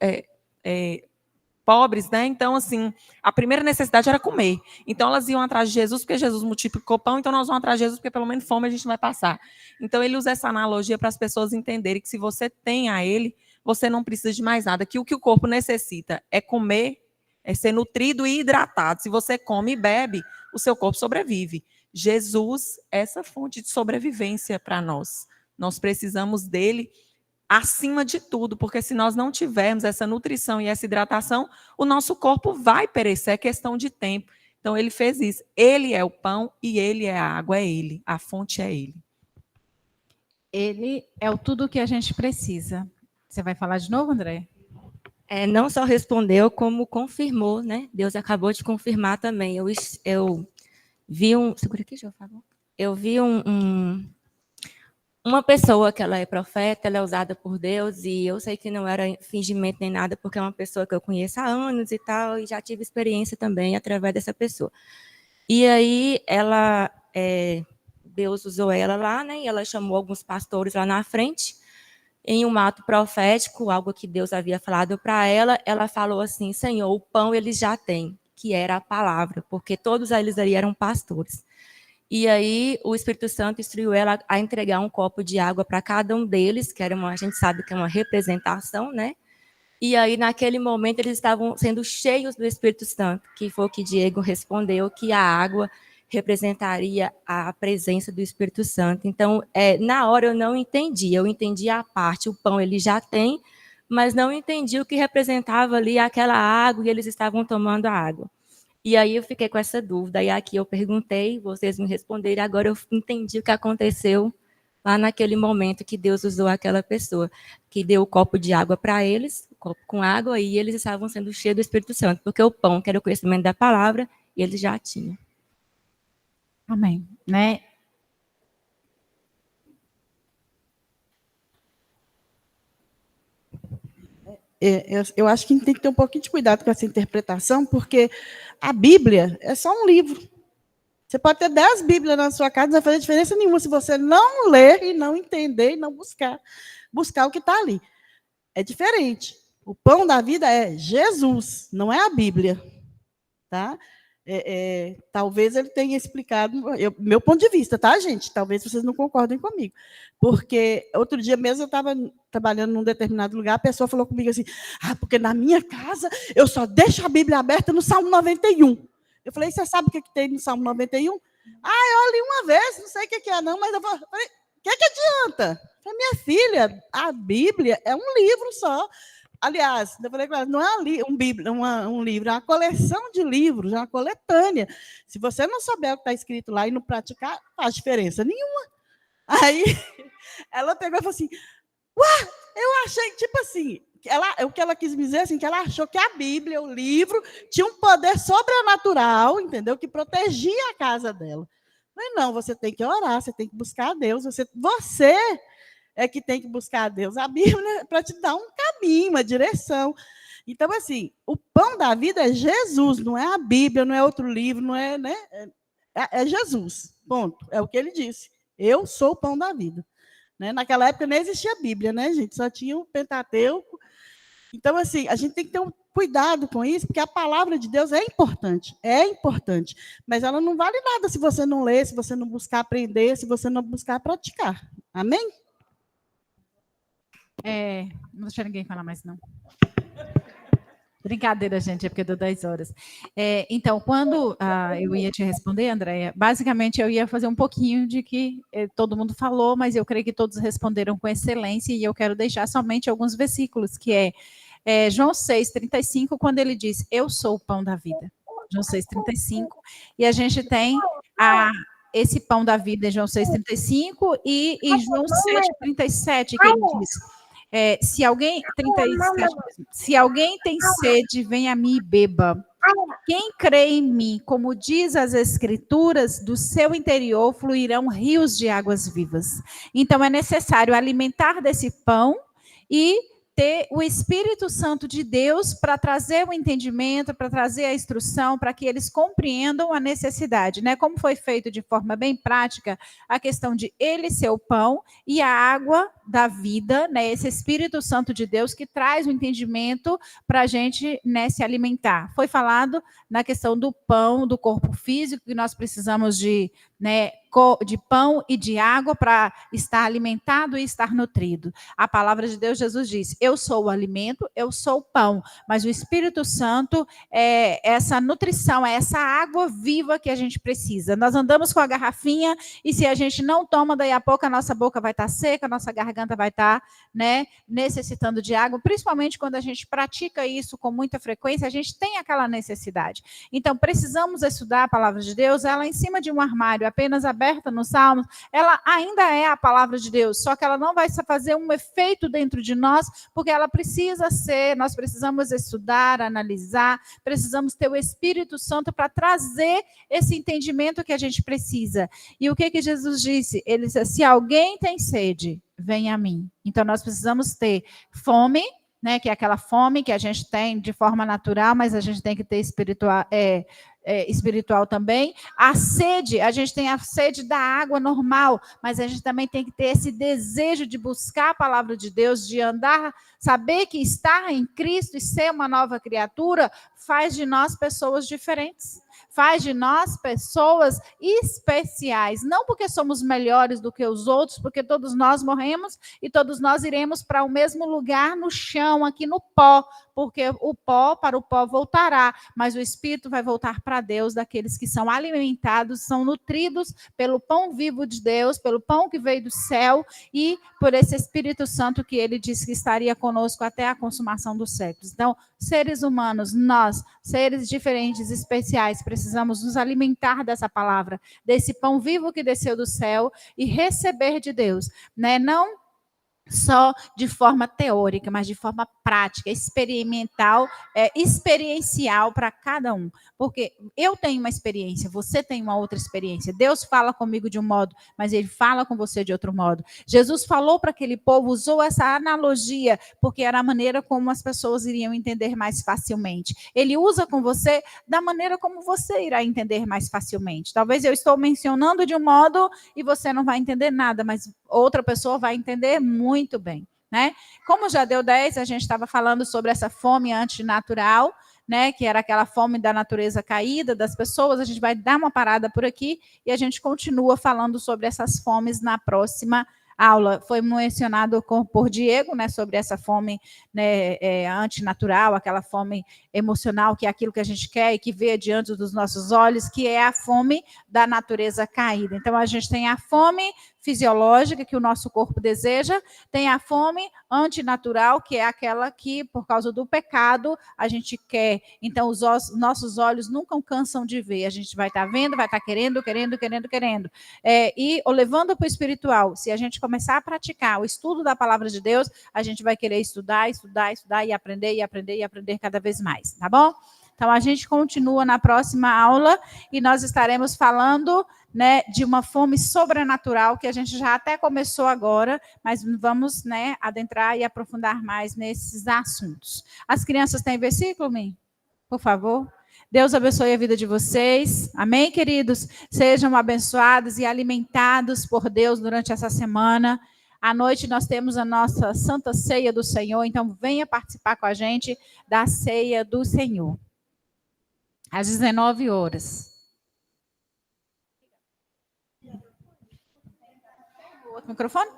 pobres, né? Então, assim, a primeira necessidade era comer. Então, elas iam atrás de Jesus, porque Jesus multiplicou pão, então nós vamos atrás de Jesus, porque pelo menos fome a gente não vai passar. Então, ele usa essa analogia para as pessoas entenderem que se você tem a ele, você não precisa de mais nada, que o corpo necessita é comer, é ser nutrido e hidratado. Se você come e bebe, o seu corpo sobrevive. Jesus é essa fonte de sobrevivência para nós. Nós precisamos dele acima de tudo, porque se nós não tivermos essa nutrição e essa hidratação, o nosso corpo vai perecer, é questão de tempo. Então, ele fez isso. Ele é o pão e ele é a água, é ele. A fonte é ele. Ele é o tudo que a gente precisa. Você vai falar de novo, André? Não só respondeu, como confirmou, né? Deus acabou de confirmar também. Eu vi segura aqui, João, por favor. Eu vi uma pessoa que ela é profeta, ela é usada por Deus, e eu sei que não era fingimento nem nada, porque é uma pessoa que eu conheço há anos e tal, e já tive experiência também através dessa pessoa. E aí, Deus usou ela lá, né, e ela chamou alguns pastores lá na frente, em um ato profético, algo que Deus havia falado para ela, ela falou assim: Senhor, o pão eles já têm, que era a palavra, porque todos eles ali eram pastores. E aí o Espírito Santo instruiu ela a entregar um copo de água para cada um deles, que a gente sabe que é uma representação, né? E aí, naquele momento, eles estavam sendo cheios do Espírito Santo, que foi o que Diego respondeu, que a água representaria a presença do Espírito Santo. Então, na hora eu não entendi, eu entendi a parte, o pão ele já tem, mas não entendi o que representava ali aquela água, e eles estavam tomando a água. E aí eu fiquei com essa dúvida, e aqui eu perguntei, vocês me responderam, agora eu entendi o que aconteceu lá naquele momento que Deus usou aquela pessoa, que deu o copo de água para eles, o copo com água, e eles estavam sendo cheios do Espírito Santo, porque o pão, que era o conhecimento da palavra, eles já tinham. Amém. Né? Eu acho que tem que ter um pouquinho de cuidado com essa interpretação, porque a Bíblia é só um livro. Você pode ter 10 Bíblias na sua casa, não vai fazer diferença nenhuma se você não ler e não entender e não buscar o que está ali. É diferente. O pão da vida é Jesus, não é a Bíblia. Tá? Talvez ele tenha explicado, meu ponto de vista, tá, gente? Talvez vocês não concordem comigo. Porque outro dia mesmo eu estava trabalhando num determinado lugar, a pessoa falou comigo assim: porque na minha casa eu só deixo a Bíblia aberta no Salmo 91. Eu falei: você sabe o que tem no Salmo 91? Eu li uma vez, não sei o que é não, mas eu falei: o que adianta? Eu falei: minha filha, a Bíblia é um livro só. Aliás, eu falei, não é um livro, é uma coleção de livros, é uma coletânea. Se você não souber o que está escrito lá e não praticar, não faz diferença nenhuma. Aí, ela pegou e falou assim: eu achei, tipo assim, o que ela quis me dizer, assim, que ela achou que a Bíblia, o livro, tinha um poder sobrenatural, entendeu? Que protegia a casa dela. Mas não, você tem que orar, você tem que buscar a Deus, você é que tem que buscar a Deus. A Bíblia é para te dar um caminho, uma direção. Então, assim, o pão da vida é Jesus, não é a Bíblia, não é outro livro, não é, né? É Jesus, ponto. É o que ele disse. Eu sou o pão da vida. Né? Naquela época nem existia a Bíblia, né, gente? Só tinha o Pentateuco. Então, assim, a gente tem que ter um cuidado com isso, porque a palavra de Deus é importante, mas ela não vale nada se você não ler, se você não buscar aprender, se você não buscar praticar. Amém? Não deixa ninguém falar mais, não. Brincadeira, gente, é porque deu 10 horas. Então, quando eu ia te responder, Andréia, basicamente eu ia fazer um pouquinho de que todo mundo falou, mas eu creio que todos responderam com excelência, e eu quero deixar somente alguns versículos, que João 6,35, quando ele diz: eu sou o pão da vida. João 6,35, e a gente tem esse pão da vida em João 6,35 e em João 7,37, que ele diz, se alguém tem sede, venha a mim e beba. Quem crê em mim, como diz as Escrituras, do seu interior fluirão rios de águas vivas. Então, é necessário alimentar desse pão e ter o Espírito Santo de Deus para trazer o entendimento, para trazer a instrução, para que eles compreendam a necessidade, né? Como foi feito de forma bem prática, a questão de ele ser o pão e a água da vida, né? Esse Espírito Santo de Deus que traz o entendimento para a gente, né, se alimentar. Foi falado na questão do pão, do corpo físico, que nós precisamos de, né, de pão e de água para estar alimentado e estar nutrido. A palavra de Deus, Jesus diz, eu sou o alimento, eu sou o pão, mas o Espírito Santo é essa nutrição, é essa água viva que a gente precisa. Nós andamos com a garrafinha e se a gente não toma, daí a pouco a nossa boca vai estar seca, a nossa garganta vai estar, né, necessitando de água, principalmente quando a gente pratica isso com muita frequência, a gente tem aquela necessidade. Então, precisamos estudar a palavra de Deus, ela em cima de um armário, apenas aberta no Salmo, ela ainda é a palavra de Deus, só que ela não vai fazer um efeito dentro de nós, porque ela precisa ser, nós precisamos estudar, analisar, precisamos ter o Espírito Santo para trazer esse entendimento que a gente precisa. E o que Jesus disse? Ele disse, se alguém tem sede, venha a mim. Então, nós precisamos ter fome, né, que é aquela fome que a gente tem de forma natural, mas a gente tem que ter espiritual também. A sede, a gente tem a sede da água normal, mas a gente também tem que ter esse desejo de buscar a palavra de Deus, de andar, saber que estar em Cristo e ser uma nova criatura faz de nós pessoas diferentes. Faz de nós pessoas especiais, não porque somos melhores do que os outros, porque todos nós morremos e todos nós iremos para o mesmo lugar no chão, aqui no pó, porque o pó para o pó voltará, mas o Espírito vai voltar para Deus, daqueles que são alimentados, são nutridos pelo pão vivo de Deus, pelo pão que veio do céu e por esse Espírito Santo que ele disse que estaria conosco até a consumação dos séculos. Então, seres humanos, nós, seres diferentes, especiais, precisamos nos alimentar dessa palavra, desse pão vivo que desceu do céu e receber de Deus, né? Não só de forma teórica, mas de forma prática, experimental, experiencial para cada um. Porque eu tenho uma experiência, você tem uma outra experiência. Deus fala comigo de um modo, mas ele fala com você de outro modo. Jesus falou para aquele povo, usou essa analogia, porque era a maneira como as pessoas iriam entender mais facilmente. Ele usa com você da maneira como você irá entender mais facilmente. Talvez eu estou mencionando de um modo e você não vai entender nada, mas outra pessoa vai entender muito bem, né? Como já deu 10, a gente estava falando sobre essa fome antinatural, né? Que era aquela fome da natureza caída das pessoas. A gente vai dar uma parada por aqui e a gente continua falando sobre essas fomes na próxima aula. Foi mencionado por Diego, né, sobre essa fome, né, antinatural, aquela fome emocional, que é aquilo que a gente quer e que vê diante dos nossos olhos, que é a fome da natureza caída. Então, a gente tem a fome fisiológica que o nosso corpo deseja, tem a fome antinatural, que é aquela que, por causa do pecado, a gente quer. Então, os nossos olhos nunca cansam de ver. A gente vai estar vendo, vai estar querendo. E levando para o espiritual, se a gente começar a praticar o estudo da palavra de Deus, a gente vai querer estudar e aprender cada vez mais, tá bom? Então, a gente continua na próxima aula e nós estaremos falando, né, de uma fome sobrenatural, que a gente já até começou agora, mas vamos, né, adentrar e aprofundar mais nesses assuntos. As crianças têm versículo, Mim? Por favor. Deus abençoe a vida de vocês. Amém, queridos? Sejam abençoados e alimentados por Deus durante essa semana. À noite nós temos a nossa Santa Ceia do Senhor, então venha participar com a gente da Ceia do Senhor. Às 19 horas. Outro microfone?